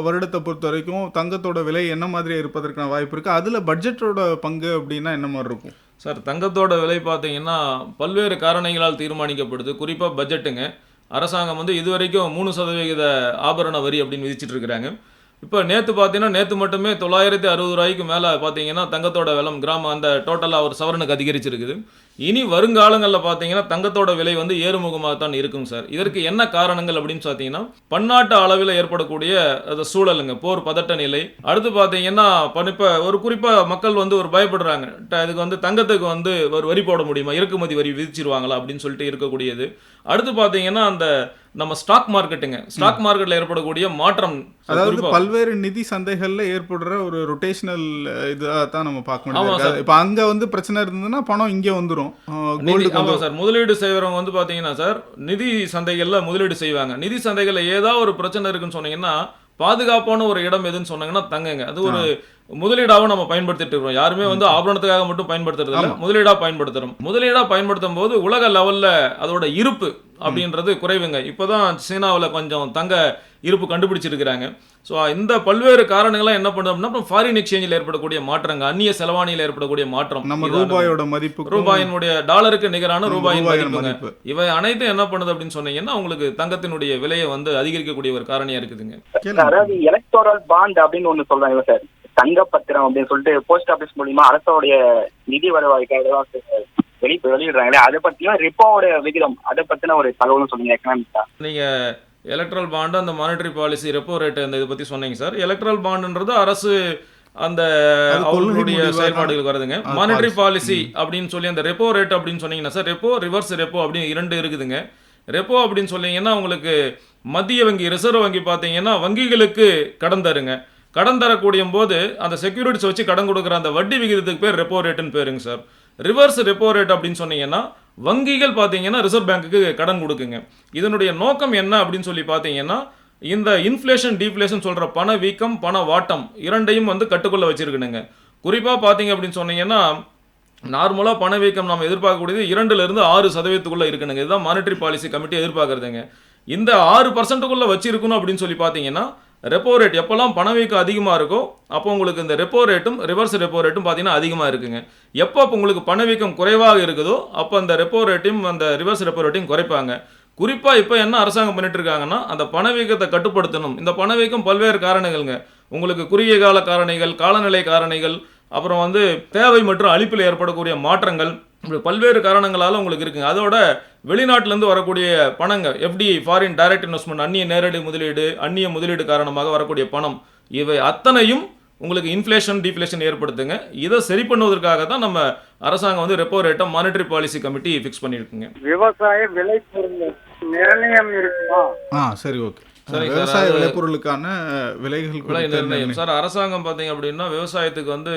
வருடத்தை பொறுத்த வரைக்கும் தங்கத்தோட விலை என்ன மாதிரி இருப்பதற்கான வாய்ப்பு இருக்குது? அதில் பட்ஜெட்டோட பங்கு அப்படின்னா என்ன மாதிரி இருக்கும் சார்? தங்கத்தோட விலை பார்த்தீங்கன்னா பல்வேறு காரணிகளால் தீர்மானிக்கப்படுது. குறிப்பாக பட்ஜெட்டுங்க. அரசாங்கம் வந்து இதுவரைக்கும் 3% ஆபரண வரி அப்படின்னு விதிச்சிட்டு இருக்கிறாங்க. இப்போ நேற்று பார்த்தீங்கன்னா நேற்று மட்டுமே 960 ரூபாய்க்கு மேலே பார்த்தீங்கன்னா தங்கத்தோட விலை கிராமம் அந்த டோட்டலாக ஒரு சவரனுக்கு அதிகரிச்சிருக்குது. இனி வருங்காலங்களில் பார்த்தீங்கன்னா தங்கத்தோட விலை வந்து ஏறுமுகமாக தான் இருக்குங்க சார். இதற்கு என்ன காரணங்கள் அப்படின்னு பார்த்தீங்கன்னா பன்னாட்டு அளவில் ஏற்படக்கூடிய அந்த சூழலுங்க, போர் பதட்ட நிலை. அடுத்து பார்த்தீங்கன்னா இப்போ ஒரு குறிப்பாக மக்கள் வந்து ஒரு பயப்படுறாங்க, இதுக்கு வந்து தங்கத்துக்கு வந்து ஒரு வரி போட முடியுமா, இறக்குமதி வரி விதிச்சிருவாங்களா அப்படின்னு சொல்லிட்டு இருக்கக்கூடியது. அடுத்து பார்த்தீங்கன்னா அந்த நம்ம ஸ்டாக் மார்க்கெட்டில் ஏற்படக்கூடிய மாற்றம், அதாவது பல்வேறு நிதி சந்தைகள்ல ஏற்படுற ஒரு ரொட்டேஷனல் இதாக தான் நம்ம பார்க்க முடியும். இப்போ அங்க வந்து பிரச்சனை இருந்ததுன்னா பணம் இங்கே வந்துடும். ஆமாம் சார், முதலீடு செய்கிறவங்க வந்து பார்த்தீங்கன்னா சார் நிதி சந்தைகளில் முதலீடு செய்வாங்க. நிதி சந்தைகளில் ஏதாவது ஒரு பிரச்சனை இருக்குன்னு சொன்னீங்கன்னா பாதுகாப்பான ஒரு இடம் எதுன்னு சொன்னாங்கன்னா தங்கங்க. அது ஒரு முதலீடாக நம்ம பயன்படுத்திட்டு இருக்கோம். யாருமே வந்து ஆபரணத்துக்காக மட்டும் பயன்படுத்துறது இல்லை, முதலீடாக பயன்படுத்துறோம். முதலீடாக பயன்படுத்தும் போது உலக லெவலில் அதோட இருப்பு அப்படின்றது குறைவுங்க. இப்போதான் சீனாவில் கொஞ்சம் தங்க இருப்பு கண்டுபிடிச்சிருக்கிறாங்க. ஸோ இந்த பல்வேறு காரணங்களாக என்ன பண்ணுறோம் அப்படின்னா ஃபாரின் எக்ஸ்சேஞ்சில் ஏற்படக்கூடிய மாற்றங்க, அந்நிய செலவாணியில் ஏற்படக்கூடிய மாற்றம், நம்ம ரூபாயோட மதிப்பு, ரூபாயினுடைய டாலருக்கு நிகரான ரூபாயின் மதிப்புங்க, இவை அனைத்தும் என்ன பண்ணுது அப்படின்னு சொன்னீங்கன்னா உங்களுக்கு தங்கத்தினுடைய விலையை வந்து அதிகரிக்கக்கூடிய ஒரு காரணியா இருக்குதுங்க. அதாவது எலக்டோரல் பாண்ட் அப்படின்னு ஒண்ணு சொல்றாங்க சார், தங்க பத்திரம் அப்படின்னு சொல்லிட்டு போஸ்ட் ஆபீஸ் மூலியமா அரசோடைய நிதி வருவாய்க்காக வெளியிடுறாங்களே, அதை பத்தியும் ரிப்போவோட விகிதம் அதை பத்தின ஒரு தகவலும் சொல்லுங்க எக்கனாமிக்கா. நீங்க எலக்ட்ரல் பாண்டு, அந்த மானிட்டரி பாலிசி, ரெப்போ ரேட் அந்த இதை பத்தி சொன்னீங்க சார். எலக்ட்ரல் பாண்டுன்றது அரசு அந்த அவர்களுடைய செயல்பாடுகளுக்கு வருதுங்க. மானிட்டரி பாலிசி அப்படின்னு சொல்லி அந்த ரெப்போ ரேட் அப்படின்னு சொன்னீங்கன்னா சார், ரெப்போ ரிவர்ஸ் ரெப்போ அப்படின்னு 2 இருக்குதுங்க. ரெப்போ அப்படின்னு சொன்னீங்கன்னா உங்களுக்கு மத்திய வங்கி, ரிசர்வ் வங்கி பார்த்தீங்கன்னா வங்கிகளுக்கு கடன் தருங்க. கடன் தரக்கூடிய போது அந்த செக்யூரிட்டிஸ் வச்சு கடன் கொடுக்குற அந்த வட்டி விகிதத்துக்கு பேர் ரெப்போ ரேட்டுன்னு பேருங்க சார். ரிவர்ஸ் ரெப்போ ரேட் அப்படின்னு சொன்னீங்கன்னா வங்கிகள் பார்த்தீங்கன்னா ரிசர்வ் பேங்க்குக்கு கடன் கொடுக்குங்க. இதனுடைய நோக்கம் என்ன அப்படின்னு சொல்லி பார்த்தீங்கன்னா இந்த இன்ஃப்ளேஷன் டீஃப்ளேஷன் சொல்கிற பண வீக்கம் பண வாட்டம் இரண்டையும் வந்து கட்டுக்குள்ளே வச்சிருக்கணுங்க. குறிப்பாக பார்த்தீங்க அப்படின்னு சொன்னீங்கன்னா நார்மலாக பணவீக்கம் நம்ம எதிர்பார்க்கக்கூடியது 2-6% இருக்கணுங்க. இதுதான் மானிட்டரி பாலிசி கமிட்டி எதிர்பார்க்குறதுங்க. இந்த 6% வச்சிருக்கணும் அப்படின்னு சொல்லி பார்த்தீங்கன்னா ரெப்போ ரேட் எப்போல்லாம் பணவீக்கம் அதிகமாக இருக்கோ அப்போ உங்களுக்கு இந்த ரெப்போ ரேட்டும் ரிவர்ஸ் ரெப்போ ரேட்டும் பார்த்தீங்கன்னா அதிகமாக இருக்குங்க. எப்போ உங்களுக்கு பணவீக்கம் குறைவாக இருக்குதோ அப்போ அந்த ரெப்போ ரேட்டையும் அந்த ரிவர்ஸ் ரெப்போ ரேட்டையும் குறைப்பாங்க. குறிப்பாக இப்போ என்ன அரசாங்கம் பண்ணிட்டு இருக்காங்கன்னா அந்த பணவீக்கத்தை கட்டுப்படுத்தணும். இந்த பணவீக்கம் பல்வேறு காரணங்கள்ங்க, உங்களுக்கு குறுகிய கால காரணிகள், காலநிலை காரணிகள், அப்புறம் வந்து தேவை மற்றும் அளிப்பில் ஏற்படக்கூடிய மாற்றங்கள், பல்வேறு காரணங்களால் உங்களுக்கு இருக்குங்க. அதோட வெளிநாட்டிலேருந்து வரக்கூடிய பணங்கள், எஃப்டிஐ ஃபாரின் டைரக்ட் இன்வெஸ்ட்மெண்ட், அந்நிய நேரடி முதலீடு, அந்நிய முதலீடு காரணமாக வரக்கூடிய பணம், இவை அத்தனையும் உங்களுக்கு இன்ஃப்ளேஷன் டீஃப்ளேஷன் ஏற்படுத்துங்க. இதை சரி பண்ணுவதற்காக தான் நம்ம அரசாங்கம் வந்து ரெப்போ ரேட்டை மானிட்டரி பாலிசி கமிட்டி ஃபிக்ஸ் பண்ணியிருக்குங்க. விவசாய விளைபொருள் நிர்ணயம் இருக்குமா? சரி, ஓகே. விவசாய விளைபொருளுக்கான விலைகள் நிர்ணயம் சார், அரசாங்கம் பார்த்தீங்க அப்படின்னா விவசாயத்துக்கு வந்து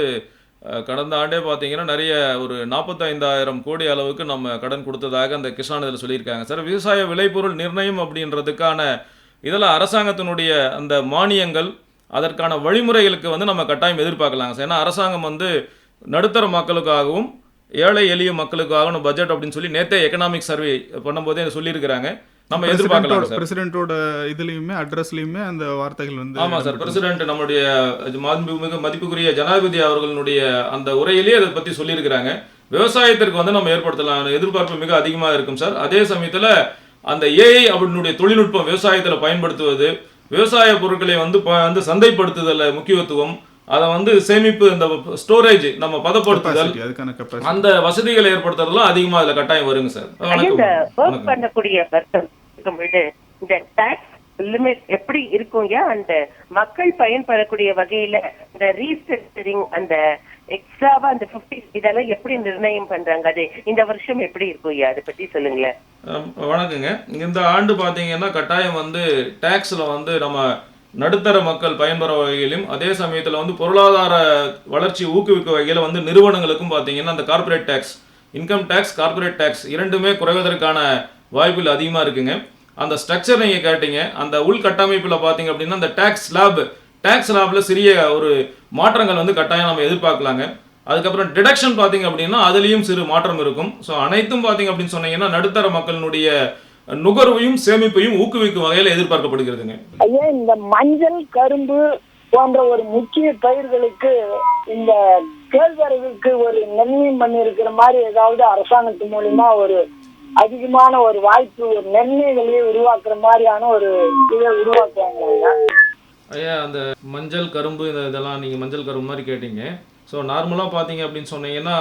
கடந்த ஆண்டே பார்த்தீங்கன்னா நிறைய ஒரு 45,000 கோடி அளவுக்கு நம்ம கடன் கொடுத்ததாக அந்த கிசான் இதில் சொல்லியிருக்காங்க சார். விவசாய விளைபொருள் நிர்ணயம் அப்படின்றதுக்கான இதில் அரசாங்கத்தினுடைய அந்த மானியங்கள், அதற்கான வழிமுறைகளுக்கு வந்து நம்ம கட்டாயம் எதிர்பார்க்கலாங்க சார். ஏன்னா அரசாங்கம் வந்து நடுத்தர மக்களுக்காகவும் ஏழை எளிய மக்களுக்காகவும் பட்ஜெட் அப்படின்னு சொல்லி நேற்றே எக்கனாமிக் சர்வே பண்ணும்போதே சொல்லியிருக்கிறாங்க. நம்ம எதிர்பார்க்கலாம் சார். பிரசிடென்ட்டோட இதுலயுமே அட்ரஸ்லயுமே அந்த வார்த்தைகள் வந்து ஆமா சார், பிரசிடென்ட் நம்முடைய மதிப்புக்குரிய ஜனாதிபதி அவர்களுடைய அந்த உரையிலேயே அதை பத்தி சொல்லியிருக்கிறாங்க. விவசாயத்திற்கு வந்து நம்ம ஏற்படுத்தலாம் எதிர்பார்ப்பு மிக அதிகமாக இருக்கும் சார். அதே சமயத்துல அந்த ஏஐ அப்படின்னுடைய தொழில்நுட்பம் விவசாயத்துல பயன்படுத்துவது, விவசாய பொருட்களை வந்து சந்தைப்படுத்துதல் முக்கியத்துவம், அதை வந்து சேமிப்பு, இந்த ஸ்டோரேஜ் நம்ம பதப்படுத்துதல், அந்த வசதிகளை ஏற்படுத்துறதுலாம் அதிகமா அதுல கட்டாயம் வருங்க சார். இந்த டாக்ஸ் லிமிட் எப்படி இருக்குங்க, அந்த மக்கள் பயன்படக்கூடிய வகையில இந்த ரீஸ்ட்ரக்சரிங், அந்த எக்ஸ்ட்ராவா அந்த 50 இதெல்லாம் எப்படி நிர்ணயம் பண்றாங்க, அது இந்த வருஷம் எப்படி இருக்குங்க, அதை பத்தி சொல்லுங்களேன். வணக்கங்க. இந்த ஆண்டு பாத்தீங்கன்னா கட்டாயம் வந்து டாக்ஸ்ல வந்து நம்ம நடுத்தர மக்கள் பயன்பெற வகையிலும் அதே சமயத்தில் வந்து பொருளாதார வளர்ச்சி ஊக்குவிக்க வகையில் வந்து நிறுவனங்களுக்கும் பார்த்தீங்கன்னா அந்த corporate tax, income tax, corporate tax இரண்டுமே குறைவதற்கான வாய்ப்புகள் அதிகமாக இருக்குங்க. அந்த ஸ்ட்ரக்சர் நீங்கள் கேட்டீங்க, அந்த உள்கட்டமைப்பில் பார்த்தீங்க அப்படின்னா அந்த டேக்ஸ் ஸ்லாபில் சிறிய ஒரு மாற்றங்கள் வந்து கட்டாயம் நம்ம எதிர்பார்க்கலாங்க. அதுக்கப்புறம் டிடக்ஷன் பார்த்தீங்க அப்படின்னா அதுலேயும் சிறு மாற்றம் இருக்கும். ஸோ அனைத்தும் பார்த்தீங்க அப்படின்னு சொன்னீங்கன்னா நடுத்தர மக்களினுடைய நுகர்வையும் சேமிப்பையும் ஊக்குவிக்கும் வகையில் எதிர்பார்க்கப்படுகிறதுங்க. ஐயா, இந்த மஞ்சள், கரும்பு போன்ற ஒரு முக்கிய பயிர்களுக்கு இந்த கேழ்வரகுக்கு ஒரு நிர்ணயம் பண்ணி இருக்கிற மாதிரி ஏதாவது அரசாங்கத்து மூலியமா ஒரு அதிகமான ஒரு வாய்ப்பு, ஒரு நன்மைகளையே உருவாக்குற மாதிரியான ஒரு இதை உருவாக்குவாங்க ஐயா. ஐயா அந்த மஞ்சள் கரும்பு இதெல்லாம் நீங்கள் மஞ்சள் கரும்பு மாதிரி கேட்டீங்க. ஸோ நார்மலாக பார்த்தீங்க அப்படின்னு சொன்னீங்கன்னா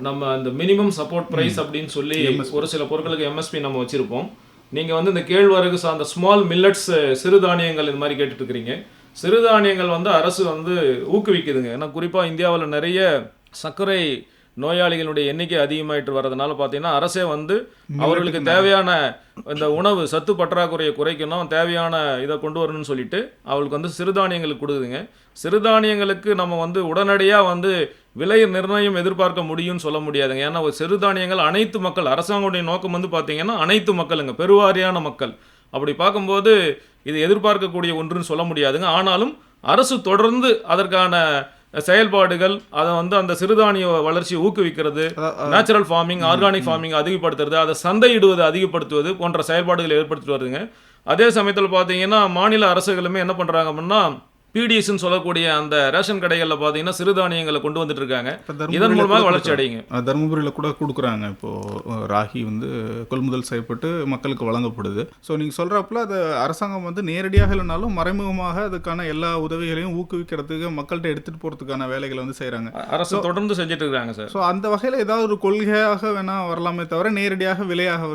நம்ம அந்த மினிமம் சப்போர்ட் ப்ரைஸ் அப்படின்னு சொல்லி ஒரு சில பொருட்களுக்கு எம்எஸ்பி நம்ம வச்சுருப்போம். நீங்கள் வந்து இந்த கேழ்வரகு சார்ந்த ஸ்மால் மில்லட்ஸ் சிறுதானியங்கள் இது மாதிரி கேட்டுட்டு இருக்கிறீங்க. சிறுதானியங்கள் வந்து அரசு வந்து ஊக்குவிக்குதுங்க. ஏன்னா குறிப்பாக இந்தியாவில் நிறைய சர்க்கரை நோயாளிகளுடைய எண்ணிக்கை அதிகமாயிட்டு வர்றதுனால பார்த்தீங்கன்னா அரசே வந்து அவர்களுக்கு தேவையான இந்த உணவு சத்து பற்றாக்குறையை குறைக்கணும், தேவையான இதை கொண்டு வரணும்னு சொல்லிட்டு அவளுக்கு வந்து சிறுதானியங்களுக்கு கொடுக்குதுங்க. சிறுதானியங்களுக்கு நம்ம வந்து உடனடியாக வந்து விலை நிர்ணயம் எதிர்பார்க்க முடியும்னு சொல்ல முடியாதுங்க. ஏன்னா ஒரு சிறுதானியங்கள் அனைத்து மக்கள், அரசாங்கத்துடைய நோக்கம் வந்து பார்த்தீங்கன்னா அனைத்து மக்களுங்க, பெருவாரியான மக்கள். அப்படி பார்க்கும்போது இது எதிர்பார்க்கக்கூடிய ஒன்றுன்னு சொல்ல முடியாதுங்க. ஆனாலும் அரசு தொடர்ந்து அதற்கான செயல்பாடுகள், அதை வந்து அந்த சிறுதானிய வளர்ச்சியை ஊக்குவிக்கிறது, நேச்சுரல் ஃபார்மிங், ஆர்கானிக் ஃபார்மிங் அதிகப்படுத்துறது, அதை சந்தையிடுவது அதிகப்படுத்துவது போன்ற செயல்பாடுகளை ஏற்படுத்திட்டு வருதுங்க. அதே சமயத்தில் பார்த்தீங்கன்னா மாநில அரசுகளுமே என்ன பண்ணுறாங்க அப்படின்னா பிடிஎஸ்ன்னு சொல்லக்கூடிய அந்த ரேஷன் கடைகளில் பார்த்தீங்கன்னா சிறுதானியங்களை கொண்டு வந்துட்டு இருக்காங்க. இதன் மூலமாக வளர்ச்சி அடையுங்க. தருமபுரியில் கூட கொடுக்குறாங்க. இப்போது ராகி வந்து கொள்முதல் செய்யப்பட்டு மக்களுக்கு வழங்கப்படுது. ஸோ நீங்கள் சொல்கிறப்பல அது அரசாங்கம் வந்து நேரடியாக இல்லைனாலும் மறைமுகமாக அதுக்கான எல்லா உதவிகளையும் ஊக்குவிக்கிறதுக்கு மக்கள்கிட்ட எடுத்துகிட்டு போகிறதுக்கான வேலைகளை வந்து செய்கிறாங்க. அரசு தொடர்ந்து செஞ்சுட்டு இருக்காங்க சார். ஸோ அந்த வகையில் ஏதாவது ஒரு கொள்கையாக வேணால் வரலாமே தவிர நேரடியாக விலையாக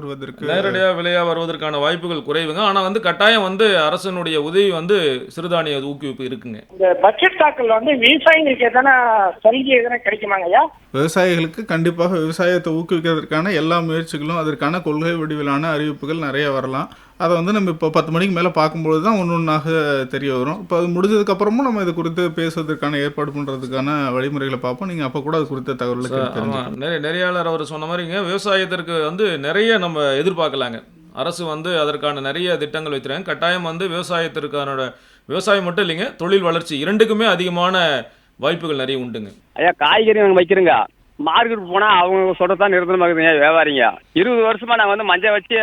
வருவதற்கான வாய்ப்புகள் குறைவுங்க. ஆனால் வந்து கட்டாயம் வந்து அரசனுடைய உதவி வந்து சிறுதானிய ஊக்குவிப்பு இருக்குங்க. இந்த பட்ஜெட் தாக்கல் வந்து விவசாயிகளுக்கு எதனா சலுகை எதனா கிடைக்குமாங்க ஐயா? விவசாயிகளுக்கு கண்டிப்பாக விவசாயத்தை ஊக்குவிக்கிறதுக்கான எல்லா முயற்சிகளும், அதற்கான கொள்கை வடிவிலான அறிவிப்புகள் நிறைய வரலாம். அதை வந்து நம்ம இப்போ 10 மணிக்கு மேலே பார்க்கும்பொழுது தான் ஒன்றாக தெரிய வரும். இப்போ அது முடிஞ்சதுக்கப்புறமும் நம்ம இது குறித்து பேசுவதற்கான ஏற்பாடு பண்ணுறதுக்கான வழிமுறைகளை பார்ப்போம். நீங்கள் அப்போ கூட அது குறித்த தகவல்கள் நெறியாளர் அவர் சொன்ன மாதிரிங்க, விவசாயத்திற்கு வந்து நிறைய நம்ம எதிர்பார்க்கலாங்க. அரசு வந்து அதற்கான நிறைய திட்டங்கள் வைக்கிறாங்க. கட்டாயம் வந்து விவசாயத்திற்கான விவசாயம் மட்டும் இல்லைங்க, தொழில் வளர்ச்சி இரண்டுக்குமே அதிகமான வாய்ப்புகள் நிறைய உண்டுங்க. ஐயா காய்கறி நாங்கள் வைக்கிறோங்க, மார்க்கெட் போனால் அவங்க சொல்கிறதான் நிறுத்தமாக இருக்குதுங்க வியாபாரிங்க. 20 வருஷமாக நாங்கள் வந்து மஞ்சள் வச்சு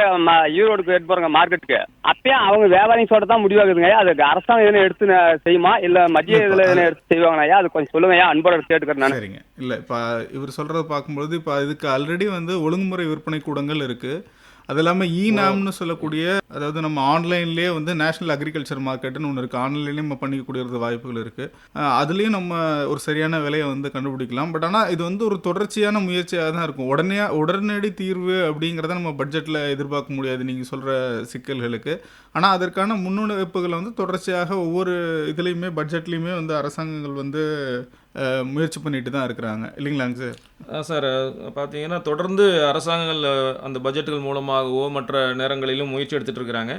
ஈரோடுக்கு எடுத்து போகிறோங்க மார்க்கெட்டுக்கு. அப்பயும் அவங்க வியாபாரிங்க சொல்கிறதான் முடிவாகுதுங்க. அதுக்கு அரசாங்கம் எதனா எடுத்து செய்யுமா இல்லை மத்திய இதில் எதனா எடுத்து செய்வாங்களா ஐயா? அது கொஞ்சம் சொல்லுங்க ஐயா, அன்போட கேட்டுக்கிறேன் நான். சரிங்க. இல்லை இப்போ இவர் சொல்கிறத பார்க்கும்பொழுது இப்போ இதுக்கு ஆல்ரெடி வந்து ஒழுங்குமுறை விற்பனை கூடங்கள் இருக்குது. அது இல்லாமல் ஈநாம்னு சொல்லக்கூடிய, அதாவது நம்ம ஆன்லைன்லேயே வந்து நேஷனல் அக்ரிகல்ச்சர் மார்க்கெட்டுன்னு ஒன்று இருக்குது. ஆன்லைன்லேயே நம்ம பண்ணிக்கக்கூடிய வாய்ப்புகள் இருக்குது. அதுலேயும் நம்ம ஒரு சரியான விலையை வந்து கண்டுபிடிக்கலாம். பட் ஆனால் இது வந்து ஒரு தொடர்ச்சியான முயற்சியாக தான் இருக்கும். உடனடி தீர்வு அப்படிங்கிறத நம்ம பட்ஜெட்டில் எதிர்பார்க்க முடியாது நீங்கள் சொல்கிற சிக்கல்களுக்கு. ஆனால் அதற்கான முன்னெடுப்புகளை வந்து தொடர்ச்சியாக ஒவ்வொரு இதுலேயுமே பட்ஜெட்லேயுமே வந்து அரசாங்கங்கள் வந்து முயற்சி பண்ணிட்டு தான் இருக்கிறாங்க இல்லைங்களாங்க சார்? சார் பார்த்தீங்கன்னா தொடர்ந்து அரசாங்கங்கள் அந்த பட்ஜெட்டுகள் மூலமாகவோ மற்ற நேரங்களிலும் முயற்சி எடுத்துகிட்டு இருக்கிறாங்க.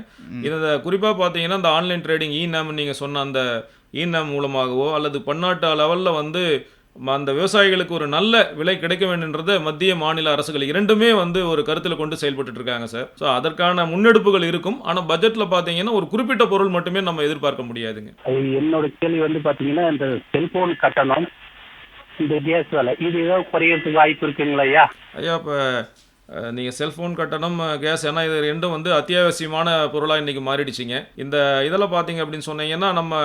இதை குறிப்பாக பார்த்தீங்கன்னா இந்த ஆன்லைன் ட்ரேடிங் ஈநாம் நீங்கள் சொன்ன அந்த ஈநாம் மூலமாகவோ அல்லது பன்னாட்டு லெவலில் வந்து அந்த விவசாயிகளுக்கு ஒரு நல்ல விலை கிடைக்க வேண்டுன்றதை மத்திய மாநில அரசுகள் இரண்டுமே வந்து ஒரு கருத்தில் கொண்டு செயல்பட்டு இருக்காங்க சார். ஸோ அதற்கான முன்னெடுப்புகள் இருக்கும். ஆனால் பட்ஜெட்டில் பார்த்தீங்கன்னா ஒரு குறிப்பிட்ட பொருள் மட்டுமே நம்ம எதிர்பார்க்க முடியாதுங்க. என்னோட கேள்வி வந்து பார்த்தீங்கன்னா இந்த செல்போன் கட்டணம், இந்த கேஸ் விலை, இது ஏதாவது குறையறதுக்கு வாய்ப்பு இருக்குங்களா ஐயா? ஐயா இப்போ நீங்கள் செல்ஃபோன் கட்டணம், கேஸ், ஏன்னா இது ரெண்டும் வந்து அத்தியாவசியமான பொருளாக இன்றைக்கி மாறிடுச்சிங்க. இந்த இதில் பார்த்தீங்க அப்படின்னு சொன்னீங்கன்னா நம்ம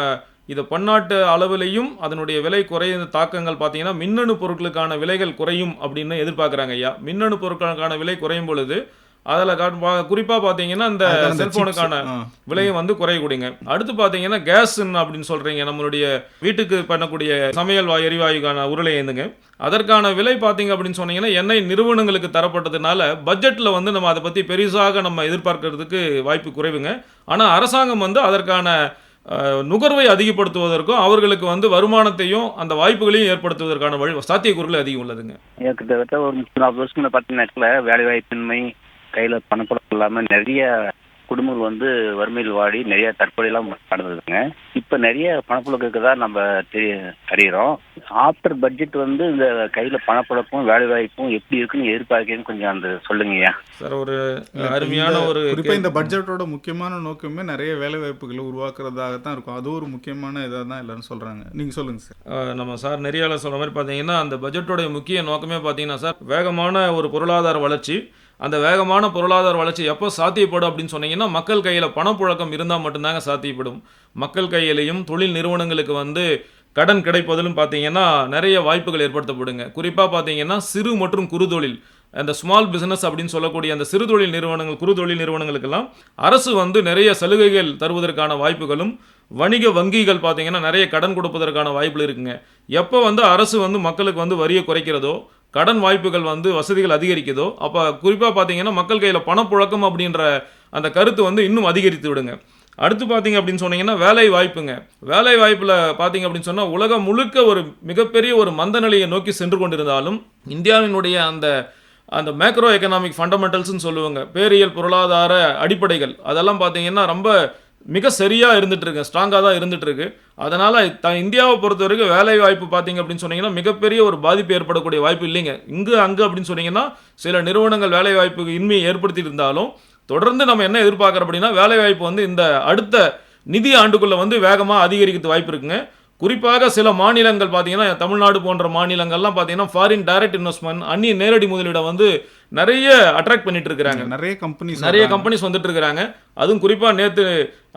இது பன்னாட்டு அளவிலையும் அதனுடைய விலை குறைந்த தாக்கங்கள் பார்த்தீங்கன்னா மின்னணு பொருட்களுக்கான விலைகள் குறையும் அப்படின்னு எதிர்பார்க்குறாங்க ஐயா. மின்னணு பொருட்களுக்கான விலை குறையும் பொழுது அதில் குறிப்பாக பார்த்தீங்கன்னா இந்த செல்ஃபோனுக்கான விலையும் வந்து குறையக்கூடியங்க. அடுத்து பார்த்தீங்கன்னா கேஸ் அப்படின்னு சொல்கிறீங்க, நம்மளுடைய வீட்டுக்கு பண்ணக்கூடிய சமையல் எரிவாயுக்கான உருளை ஏந்துங்க, அதற்கான விலை பார்த்தீங்க அப்படின்னு சொன்னீங்கன்னா எண்ணெய் நிறுவனங்களுக்கு தரப்பட்டதுனால பட்ஜெட்டில் வந்து நம்ம அதை பற்றி பெரிசாக நம்ம எதிர்பார்க்கறதுக்கு வாய்ப்பு குறைவுங்க. ஆனால் அரசாங்கம் வந்து அதற்கான நுகர்வை அதிகப்படுத்துவதற்கும் அவர்களுக்கு வந்து வருமானத்தையும் அந்த வாய்ப்புகளையும் ஏற்படுத்துவதற்கான சாத்தியக்கூறுகள் அதிகம் உள்ளதுங்க. கிட்டத்தட்ட ஒரு 40 வருஷம் பார்த்தீங்கன்னா வேலை வாய்ப்பின்மை, கையில் பணப்படம் இல்லாமல் நிறைய குடும்பங்கள் வந்து வறுமையில் வாடி நிறைய தற்கொலையெல்லாம் நடந்ததுங்க. இப்போ நிறைய பணப்புழக்கத்துக்கு தான் நம்ம அறிகிறோம். ஆஃப்டர் பட்ஜெட் வந்து இந்த கையில் பணப்புழக்கம் வேலை வாய்ப்பும் எப்படி இருக்குன்னு எதிர்பார்க்கன்னு கொஞ்சம் அந்த சொல்லுங்கய்யா சார். ஒரு அருமையான ஒரு குறிப்பாக இந்த பட்ஜெட்டோட முக்கியமான நோக்கமே நிறைய வேலை வாய்ப்புகளை உருவாக்குறதாக தான் இருக்கும். அது ஒரு முக்கியமான இதாக தான் எல்லாரும் சொல்கிறாங்க. நீங்கள் சொல்லுங்கள் சார். நம்ம சார் நெறியாளர் சொல்கிற மாதிரி பார்த்தீங்கன்னா அந்த பட்ஜெட்டோடைய முக்கிய நோக்கமே பார்த்தீங்கன்னா சார் வேகமான ஒரு பொருளாதார வளர்ச்சி. அந்த வேகமான பொருளாதார வளர்ச்சி எப்போ சாத்தியப்படும் அப்படின்னு சொன்னீங்கன்னா மக்கள் கையில் பணப்புழக்கம் இருந்தால் மட்டும்தாங்க சாத்தியப்படும். மக்கள் கையிலையும் தொழில் நிறுவனங்களுக்கு வந்து கடன் கிடைப்பதிலும் பார்த்தீங்கன்னா நிறைய வாய்ப்புகள் ஏற்படுத்தப்படுங்க. குறிப்பாக பார்த்தீங்கன்னா சிறு மற்றும் குறுதொழில், அந்த ஸ்மால் பிசினஸ் அப்படின்னு சொல்லக்கூடிய அந்த சிறு தொழில் நிறுவனங்கள், குறு தொழில் நிறுவனங்களுக்கெல்லாம் அரசு வந்து நிறைய சலுகைகள் தருவதற்கான வாய்ப்புகளும், வணிக வங்கிகள் பார்த்தீங்கன்னா நிறைய கடன் கொடுப்பதற்கான வாய்ப்புகள் இருக்குங்க. எப்போ வந்து அரசு வந்து மக்களுக்கு வந்து வரியை குறைக்கிறதோ, கடன் வாய்ப்புகள் வந்து வசதிகள் அதிகரிக்குதோ, அப்போ குறிப்பாக பார்த்தீங்கன்னா மக்கள் கையில் பணப்புழக்கம் அப்படின்ற அந்த கருத்து வந்து இன்னும் அதிகரித்து விடுங்க. அடுத்து பார்த்தீங்க அப்படின்னு சொன்னீங்கன்னா வேலை வாய்ப்புங்க. வேலை வாய்ப்பில் பார்த்தீங்க அப்படின்னு சொன்னால் உலகம் முழுக்க ஒரு மிகப்பெரிய ஒரு மந்த நிலையை நோக்கி சென்று கொண்டிருந்தாலும் இந்தியாவினுடைய அந்த மேக்ரோ எக்கனாமிக் ஃபண்டமெண்டல்ஸ்னு சொல்லுவாங்க, பேரியல் பொருளாதார அடிப்படைகள், அதெல்லாம் பார்த்தீங்கன்னா ரொம்ப மிக சரியாக இருந்துகிட்ருக்கு, ஸ்ட்ராங்காக தான் இருந்துகிட்ருக்கு. அதனால் இந்தியாவை பொறுத்த வரைக்கும் வேலை வாய்ப்பு பார்த்தீங்க அப்படின்னு சொன்னீங்கன்னா மிகப்பெரிய ஒரு பாதிப்பு ஏற்படக்கூடிய வாய்ப்பு இல்லைங்க. அங்கே அப்படின்னு சொன்னீங்கன்னா சில நிறுவனங்கள் வேலை வாய்ப்புக்கு இன்மையை ஏற்படுத்திட்டு இருந்தாலும் தொடர்ந்து நம்ம என்ன எதிர்பார்க்குறோம் அப்படின்னா வேலை வாய்ப்பு வந்து இந்த அடுத்த நிதி ஆண்டுக்குள்ளே வந்து வேகமாக அதிகரிக்கிறது வாய்ப்பு இருக்குங்க. குறிப்பாக சில மாநிலங்கள் பார்த்தீங்கன்னா தமிழ்நாடு போன்ற மாநிலங்கள்லாம் பார்த்தீங்கன்னா ஃபாரின் டைரக்ட் இன்வெஸ்ட்மெண்ட், அந்நிய நேரடி முதலீடை வந்து நிறைய அட்ராக்ட் பண்ணிட்டு இருக்கிறாங்க. நிறைய கம்பெனிஸ் வந்துட்டு இருக்கிறாங்க. அதுவும் குறிப்பாக நேற்று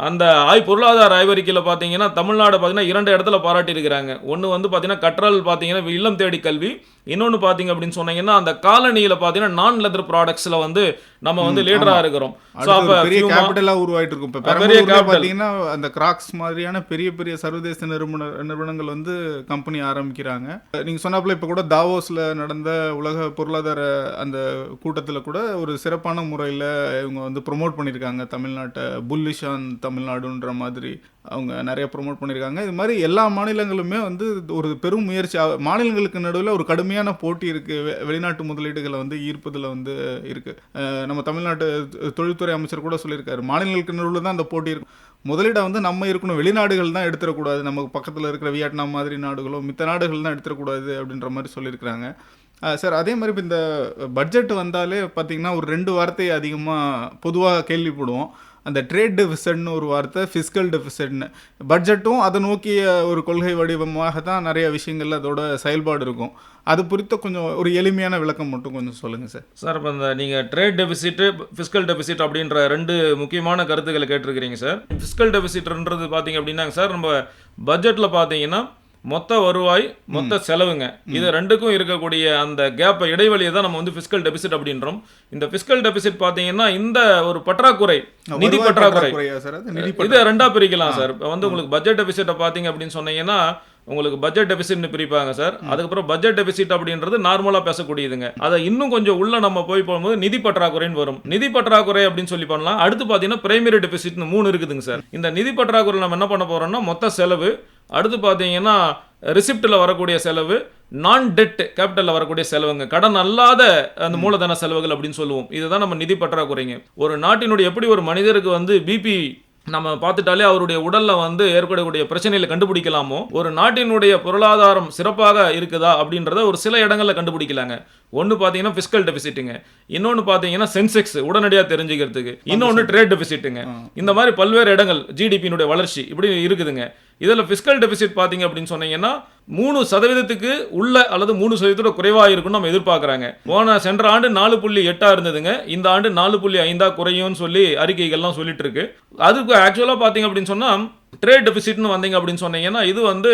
அந்த பொருளாதார ஆய்வறிக்கையில் பார்த்தீங்கன்னா தமிழ்நாடு பார்த்தீங்கன்னா 2 இடத்துல பாராட்டி இருக்கிறாங்க. ஒன்று வந்து பார்த்தீங்கன்னா கற்றல் பார்த்தீங்கன்னா இல்லம் தேடி கல்வி, இன்னொன்று பார்த்தீங்க அப்படின்னு சொன்னீங்கன்னா அந்த காலனியில் பார்த்தீங்கன்னா நான் லெதர் ப்ராடக்ட்ஸில் வந்து நம்ம வந்து லீடராக இருக்கிறோம். ஸோ அப்போ பெரிய கேபிட்டலாக உருவாயிட்டு இருக்கும். இப்போ பெரிய பார்த்தீங்கன்னா அந்த கிராக்ஸ் மாதிரியான பெரிய பெரிய சர்வதேச நிறுவனங்கள் வந்து கம்பெனி ஆரம்பிக்கிறாங்க. நீங்கள் சொன்னாப்புல இப்போ கூட தாவோஸில் நடந்த உலக பொருளாதார அந்த கூட்டத்தில் கூட ஒரு சிறப்பான முறையில் இவங்க வந்து ப்ரொமோட் பண்ணியிருக்காங்க தமிழ்நாட்டை. புல்லிஷ் ஆன் தமிழ்நாடுன்ற மாதிரி அவங்க நிறைய ப்ரொமோட் பண்ணியிருக்காங்க. இது மாதிரி எல்லா மாநிலங்களுமே வந்து ஒரு பெரும் முயற்சி, மாநிலங்களுக்கு நடுவில் ஒரு கடுமையான போட்டி இருக்குது. வெளிநாட்டு முதலீடுகளை வந்து ஈர்ப்பதில் வந்து இருக்குது. நம்ம தமிழ்நாட்டு தொழில்துறை அமைச்சர் கூட சொல்லியிருக்காரு, மாநிலங்களுக்கு நடுவில் தான் அந்த போட்டி இருக்கும். முதலீடை வந்து நம்ம இருக்கணும், வெளிநாடுகள் தான் எடுத்துடக்கூடாது, நமக்கு பக்கத்தில் இருக்கிற வியட்நாம் மாதிரி நாடுகளோ மித்த நாடுகள் தான் எடுத்துடக்கூடாது அப்படின்ற மாதிரி சொல்லியிருக்கிறாங்க. சார், அதே மாதிரி இப்போ இந்த பட்ஜெட் வந்தாலே பார்த்திங்கன்னா ஒரு 2 வார்த்தை அதிகமாக பொதுவாக கேள்விப்படுவோம். அந்த ட்ரேட் டெபிசிட்னு ஒரு வார்த்தை, ஃபிஸ்கல் டெபிசிட்னு. பட்ஜெட்டும் அதை நோக்கிய ஒரு கொள்கை வடிவமாக தான் நிறைய விஷயங்கள் அதோட செயல்பாடு இருக்கும். அது குறித்த கொஞ்சம் ஒரு எளிமையான விளக்கம் மட்டும் கொஞ்சம் சொல்லுங்கள் சார். சார், இப்போ இந்த நீங்கள் ட்ரேட் டெபிசிட்டு, ஃபிஸ்கல் டெபிசிட் அப்படின்ற 2 முக்கியமான கருத்துக்களை கேட்டிருக்கிறீங்க சார். ஃபிஸ்கல் டெபிசிட்ன்றது பார்த்தீங்க அப்படின்னாங்க சார், நம்ம பட்ஜெட்டில் பார்த்தீங்கன்னா மொத்த வருவாய் மொத்த செலவுங்க, இது 2க்கும் இருக்கக்கூடிய அந்த கேப்பை இடைவெளியை தான் நம்ம வந்து ஃபிஸ்கல் டெபிசிட் அப்படின்றோம். இந்த ஃபிஸ்கல் டெபிசிட் பார்த்தீங்கன்னா இந்த ஒரு பற்றாக்குறை, நிதி பற்றாக்குறை, இதை 2ஆக பிரிக்கலாம் சார். இப்போ வந்து உங்களுக்கு பட்ஜெட் டெபிசிட்டை பார்த்தீங்க அப்படின்னு சொன்னீங்கன்னா உங்களுக்கு பட்ஜெட் டெபிசிட்னு பிரிப்பாங்க சார். அதுக்கப்புறம் பட்ஜெட் டெபிசிட் அப்படின்றது நார்மலாக பேசக்கூடியதுங்க. அதை இன்னும் கொஞ்சம் உள்ள நம்ம போகும்போது நிதி பற்றாக்குறைன்னு வரும். நிதி பற்றாக்குறை அப்படின்னு சொல்லி பண்ணலாம். அடுத்து பார்த்தீங்கன்னா பிரைமரி டெபிசிட்னு 3 இருக்குதுங்க சார். இந்த நிதி பற்றாக்குறை நம்ம என்ன பண்ண போறோம்னா மொத்த செலவு, அடுத்து பார்த்தீங்கன்னா ரிசிப்டில் வரக்கூடிய செலவு, நான் டெட் கேபிட்டலில் வரக்கூடிய செலவுங்க, கடன் அல்லாத அந்த மூலதன செலவுகள் அப்படின்னு சொல்லுவோம். இதுதான் நம்ம நிதி பற்றாக்குறைங்க. ஒரு நாட்டினுடைய எப்படி ஒரு மனிதருக்கு வந்து பிபி நம்ம பார்த்துட்டாலே அவருடைய உடல்ல வந்து ஏற்படக்கூடிய பிரச்சனைகளை கண்டுபிடிக்கலாமோ, ஒரு நாட்டினுடைய பொருளாதாரம் சிறப்பாக இருக்குதா அப்படின்றத ஒரு சில இடங்களில் கண்டுபிடிக்கலாங்க. ஒன்று பார்த்தீங்கன்னா ஃபிஸ்கல் டெபிசிட்டுங்க, இன்னொன்று பார்த்தீங்கன்னா சென்செக்ஸ் உடனடியாக தெரிஞ்சுக்கிறதுக்கு, இன்னொன்று ட்ரேட் டெபிசிட்டுங்க. இந்த மாதிரி பல்வேறு இடங்கள் ஜிடிபியினுடைய வளர்ச்சி இப்படி இருக்குதுங்க. இதில் ஃபிஸ்கல் டெபிசிட் பார்த்தீங்க அப்படின்னு சொன்னீங்கன்னா 3% உள்ள அல்லது 3% குறைவாக இருக்குன்னு நம்ம எதிர்பார்க்குறாங்க. சென்ற ஆண்டு 4.8 இருந்ததுங்க, இந்த ஆண்டு 4.5 குறையும்னு சொல்லி அறிக்கைகள்லாம் சொல்லிட்டு இருக்கு. அதுக்கு ஆக்சுவலாக பார்த்தீங்க அப்படின்னு சொன்னால் ட்ரேட் டெபிசிட்னு வந்தீங்க அப்படின்னு சொன்னீங்கன்னா இது வந்து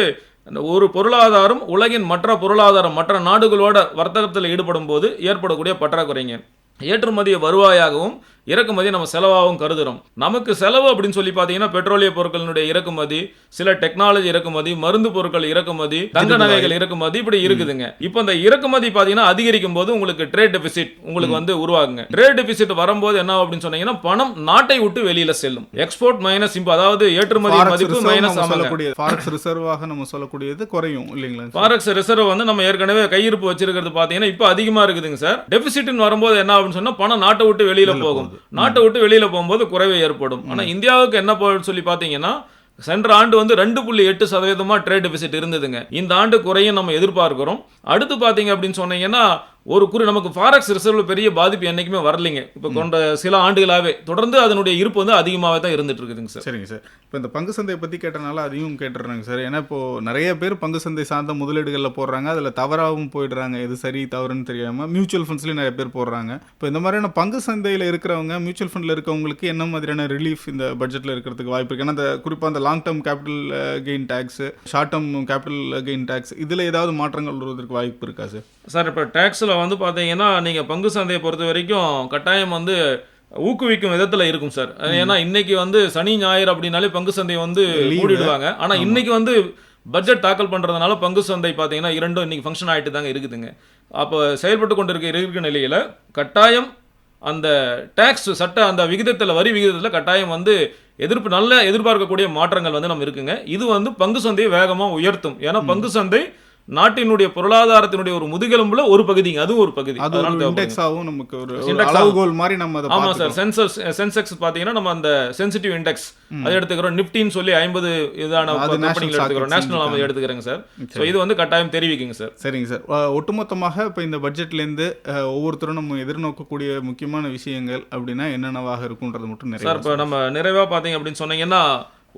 ஒரு பொருளாதாரம் உலகின் மற்ற பொருளாதாரம் மற்ற நாடுகளோட வர்த்தகத்தில் ஈடுபடும் போது ஏற்படக்கூடிய பற்றாக்குறைங்க. ஏற்றுமதிய வருவாயாகவும் இறக்குமதி நம்ம செலவாகவும் கருதுகிறோம். நமக்கு செலவு அப்படின்னு சொல்லி பார்த்தீங்கன்னா பெட்ரோலிய பொருட்களினுடைய இறக்குமதி, சில டெக்னாலஜி இறக்குமதி, மருந்து பொருட்கள் இறக்குமதி, தங்க நகைகள் இறக்குமதி, இப்படி இருக்குதுங்க. இப்போ இந்த இறக்குமதி பார்த்தீங்கன்னா அதிகரிக்கும் போது உங்களுக்கு ட்ரேட் டெபிசிட் உங்களுக்கு வந்து உருவாகுங்க. ட்ரேட் டெபிசிட் வரும்போது என்ன அப்படின்னு சொன்னீங்கன்னா பணம் நாட்டை விட்டு வெளியில செல்லும். எக்ஸ்போர்ட் மைனஸ் இம்போ, அதாவது ஏற்றுமதி மதிப்பு மைனஸ் ஃபாரெக்ஸ் ரிசர்வாக நம்ம சொல்லக்கூடியது குறையும் இல்லைங்களா? ஃபாரெக்ஸ் ரிசர்வ் வந்து நம்ம ஏற்கனவே கையிருப்பு வச்சிருக்கிறது பார்த்தீங்கன்னா இப்போ அதிகமாக இருக்குதுங்க சார். டெபிசிட்னு வரும்போது என்ன அப்படின்னு சொன்னா பணம் நாட்டை விட்டு வெளியில போகும். நாட்டை விட்டு வெளியில போகும்போது குறைவு ஏற்படும். ஆனா இந்தியாவுக்கு என்ன போகுதுன்னு சொல்லி பாத்தீங்கன்னா சென்ற ஆண்டு வந்து 2.8% ட்ரேட் டெபிசிட் இருந்ததுங்க. இந்த ஆண்டு குறையும் நம்ம எதிர்பார்க்கிறோம். அடுத்து பாத்தீங்க அப்படின்னு சொன்னீங்கன்னா நமக்கு ஃபாரெக்ஸ் ரிசர்வ்ல பெரிய பாதிப்பு என்னைக்குமே வரலைங்க. இப்போ கொண்ட சில ஆண்டுகளாகவே தொடர்ந்து அதனுடைய இருப்பு வந்து அதிகமாகவே தான் இருந்துட்டு இருக்குதுங்க சார். சரிங்க சார். இப்போ இந்த பங்கு சந்தையை பற்றி கேட்டனால அதையும் கேட்டுடுறாங்க சார். ஏன்னா இப்போ நிறைய பேர் பங்கு சந்தை சார்ந்த முதலீடுகளில் போடுறாங்க, அதில் தவறாகவும் போயிடுறாங்க, எது சரி தவறுன்னு தெரியாமல். மியூச்சுவல் ஃபண்ட்ஸ்லேயும் நிறைய பேர் போடுறாங்க. இப்போ இந்த மாதிரியான பங்கு சந்தையில் இருக்கிறவங்க, மியூச்சுவல் ஃபண்டில் இருக்கவங்களுக்கு என்ன மாதிரியான ரிலீஃப் இந்த பட்ஜெட்டில் இருக்கிறதுக்கு வாய்ப்பு இருக்குது? ஏன்னா அந்த குறிப்பாக அந்த long term capital gain tax, short term capital gain tax, இதில் ஏதாவது மாற்றங்கள் வருவதற்கு வாய்ப்பு இருக்கா சார்? சார் இப்போ டேக்ஸில் வந்து பார்த்தீங்கன்னா நீங்கள் பங்கு சந்தையை பொறுத்த வரைக்கும் கட்டாயம் வந்து ஊக்குவிக்கும் விதத்துல இருக்கும் சார். ஏன்னா இன்னைக்கு வந்து சனி ஞாயிறு அப்படின்னாலே பங்கு சந்தையை வந்து மூடிடுவாங்க. ஆனா இன்னைக்கு வந்து பட்ஜெட் தாக்கல் பண்றதுனால பங்கு சந்தை பார்த்தீங்கன்னா இரண்டும் இன்னைக்கு ஃபங்க்ஷன் ஆகிட்டு தாங்க இருக்குதுங்க. அப்போ செயல்பட்டு கொண்டு இருக்கிற நிலையில கட்டாயம் அந்த டேக்ஸ் சட்ட அந்த விகிதத்தில் வரி விகிதத்தில் கட்டாயம் வந்து நல்ல எதிர்பார்க்கக்கூடிய மாற்றங்கள் வந்து நம்ம இருக்குங்க. இது வந்து பங்கு சந்தையை வேகமாக உயர்த்தும். ஏன்னா பங்கு சந்தை நாட்டினுடைய பொருளாதாரத்தினுடைய ஒரு முதுகெலும்புல ஒரு பகுதிங்க, அது ஒரு பகுதி. நமக்கு ஒரு அளவுகோல் மாதிரி நம்ம அதை ஆமா சார். சென்செக்ஸ் பாத்தீங்கன்னா நம்ம அந்த சென்சிட்டிவ் இண்டெக்ஸ் அதை எடுத்துக்கிறோம். நிப்டின்னு சொல்லி 50 இதான கம்பெனிகள் எடுத்துக்கிறோம். நேஷனல் நம்ம எடுத்துக்கிறேங்க சார். ஸோ இது வந்து கட்டாயம் தெரிவிக்குங்க சார். சரிங்க சார். ஒட்டுமொத்தமாக இப்போ இந்த பட்ஜெட்லேருந்து ஒவ்வொருத்தரும் நம்ம எதிர்நோக்கக்கூடிய முக்கியமான விஷயங்கள் அப்படின்னா என்னென்னவாக இருக்குன்றது மட்டும் நிறைய சார். இப்போ நம்ம நிறைவா பார்த்தீங்க அப்படின்னு சொன்னீங்கன்னா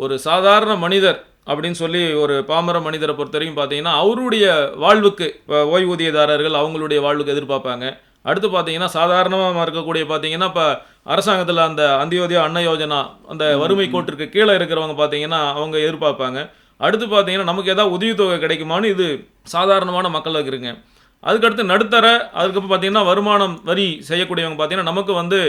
ஒரு சாதாரண மனிதர் அப்படின்னு சொல்லி ஒரு பாமர மனிதரை பொறுத்த வரைக்கும் பார்த்தீங்கன்னா அவருடைய வாழ்வுக்கு ஓய்வூதியதாரர்கள் அவங்களுடைய வாழ்வுக்கு எதிர்பார்ப்பாங்க. அடுத்து பார்த்தீங்கன்னா சாதாரணமாக இருக்கக்கூடிய பார்த்தீங்கன்னா இப்போ அரசாங்கத்தில் அந்த அந்தியோதயா அன்ன யோஜனா அந்த வறுமை கோட்டிற்கு கீழே இருக்கிறவங்க பார்த்தீங்கன்னா அவங்க எதிர்பார்ப்பாங்க. அடுத்து பார்த்தீங்கன்னா நமக்கு ஏதாவது உதவித்தொகை கிடைக்குமான்னு இது சாதாரணமான மக்களுக்கு இருக்குங்க. அதுக்கடுத்து நடுத்தர, அதுக்கப்புறம் பார்த்தீங்கன்னா வருமானம் வரி செய்யக்கூடியவங்க பார்த்தீங்கன்னா நமக்கு வந்து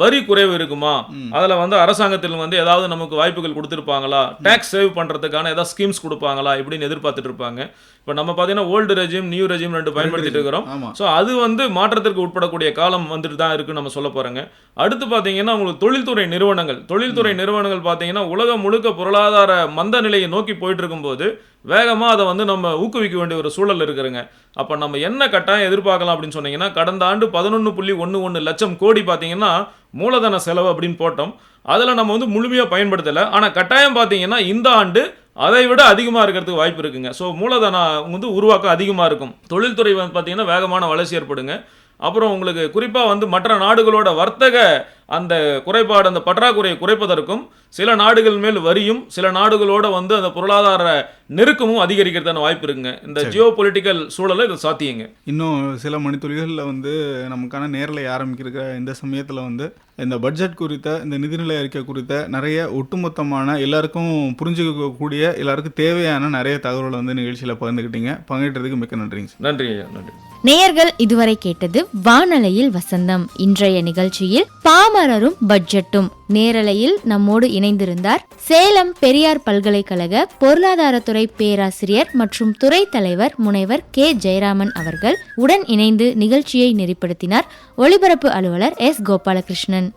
வரி குறைவு இருக்குமா, அதில் வந்து அரசாங்கத்தில் வந்து ஏதாவது நமக்கு வாய்ப்புகள் கொடுத்துருப்பாங்களா, டேக்ஸ் சேவ் பண்ணுறதுக்கான ஏதாவது ஸ்கீம்ஸ் கொடுப்பாங்களா இப்படின்னு எதிர்பார்த்துட்டு இருப்பாங்க. இப்போ நம்ம பார்த்தீங்கன்னா ஓல்டு ரெஜிம் நியூ ரெஜிம் ரெண்டு பயன்படுத்திட்டு இருக்கிறோம். ஸோ அது வந்து மாற்றத்திற்கு உட்படக்கூடிய காலம் வந்துட்டு தான் இருக்குன்னு நம்ம சொல்ல போகிறோங்க. அடுத்து பார்த்தீங்கன்னா உங்களுக்கு தொழில்துறை நிறுவனங்கள் பார்த்தீங்கன்னா உலகம் முழுக்க பொருளாதார மந்த நிலையை நோக்கி போயிட்டு இருக்கும்போது வேகமாக அதை வந்து நம்ம ஊக்குவிக்க வேண்டிய ஒரு சூழல் இருக்குதுங்க. அப்போ நம்ம என்ன கட்டாயம் எதிர்பார்க்கலாம் அப்படின்னு சொன்னீங்கன்னா கடந்த ஆண்டு 11.11 லட்சம் கோடி பார்த்தீங்கன்னா மூலதன செலவு அப்படின்னு போட்டோம். அதில் நம்ம வந்து முழுமையாக பயன்படுத்தலை. ஆனால் கட்டாயம் பார்த்தீங்கன்னா இந்த ஆண்டு அதை விட அதிகமாக இருக்கிறதுக்கு வாய்ப்பு இருக்குங்க. ஸோ மூலதனம் வந்து உருவாக்கம் அதிகமாக இருக்கும். தொழில்துறை வந்து பார்த்தீங்கன்னா வேகமான வளர்ச்சி ஏற்படுங்க. அப்புறம் உங்களுக்கு குறிப்பாக வந்து மற்ற நாடுகளோட வர்த்தக அந்த குறைபாடு அந்த பற்றாக்குறையை குறைப்பதற்கும் சில நாடுகள் மேல் வரியும் சில நாடுகளோட வந்து அந்த பொருளாதார நெருக்கமும் அதிகரிக்கிறதான வாய்ப்பு இருக்குங்க. இந்த ஜியோ பொலிட்டிக்கல் சூழலை இது சாத்தியங்க. இன்னும் சில மணித்துளிகளில் வந்து நமக்கான நேரலை ஆரம்பிக்கிற இந்த சமயத்தில் வந்து இந்த பட்ஜெட் குறித்த இந்த நிதிநிலை அறிக்கை குறித்த நிறைய ஒட்டுமொத்தமான எல்லாருக்கும் புரிஞ்சுக்கக்கூடிய எல்லாருக்கும் தேவையான நிறைய தகவல்களை வந்து நிகழ்ச்சியில் பகிர்ந்துக்கிட்டீங்க. பங்கேற்றதுக்கு மிக்க நன்றிங்க. நன்றி ஐயா. நன்றி. நேயர்கள் இதுவரை கேட்டது வானலையில் வசந்தம். இன்றைய நிகழ்ச்சியில் பாமரரும் பட்ஜெட்டும் நேரலையில் நம்மோடு இணைந்திருந்தார் சேலம் பெரியார் பல்கலைக்கழக பொருளாதாரத்துறை பேராசிரியர் மற்றும் துறை தலைவர் முனைவர் கே ஜெயராமன் அவர்கள். உடன் இணைந்து நிகழ்ச்சியை நெறிப்படுத்தினார் ஒலிபரப்பு அலுவலர் எஸ் கோபாலகிருஷ்ணன்.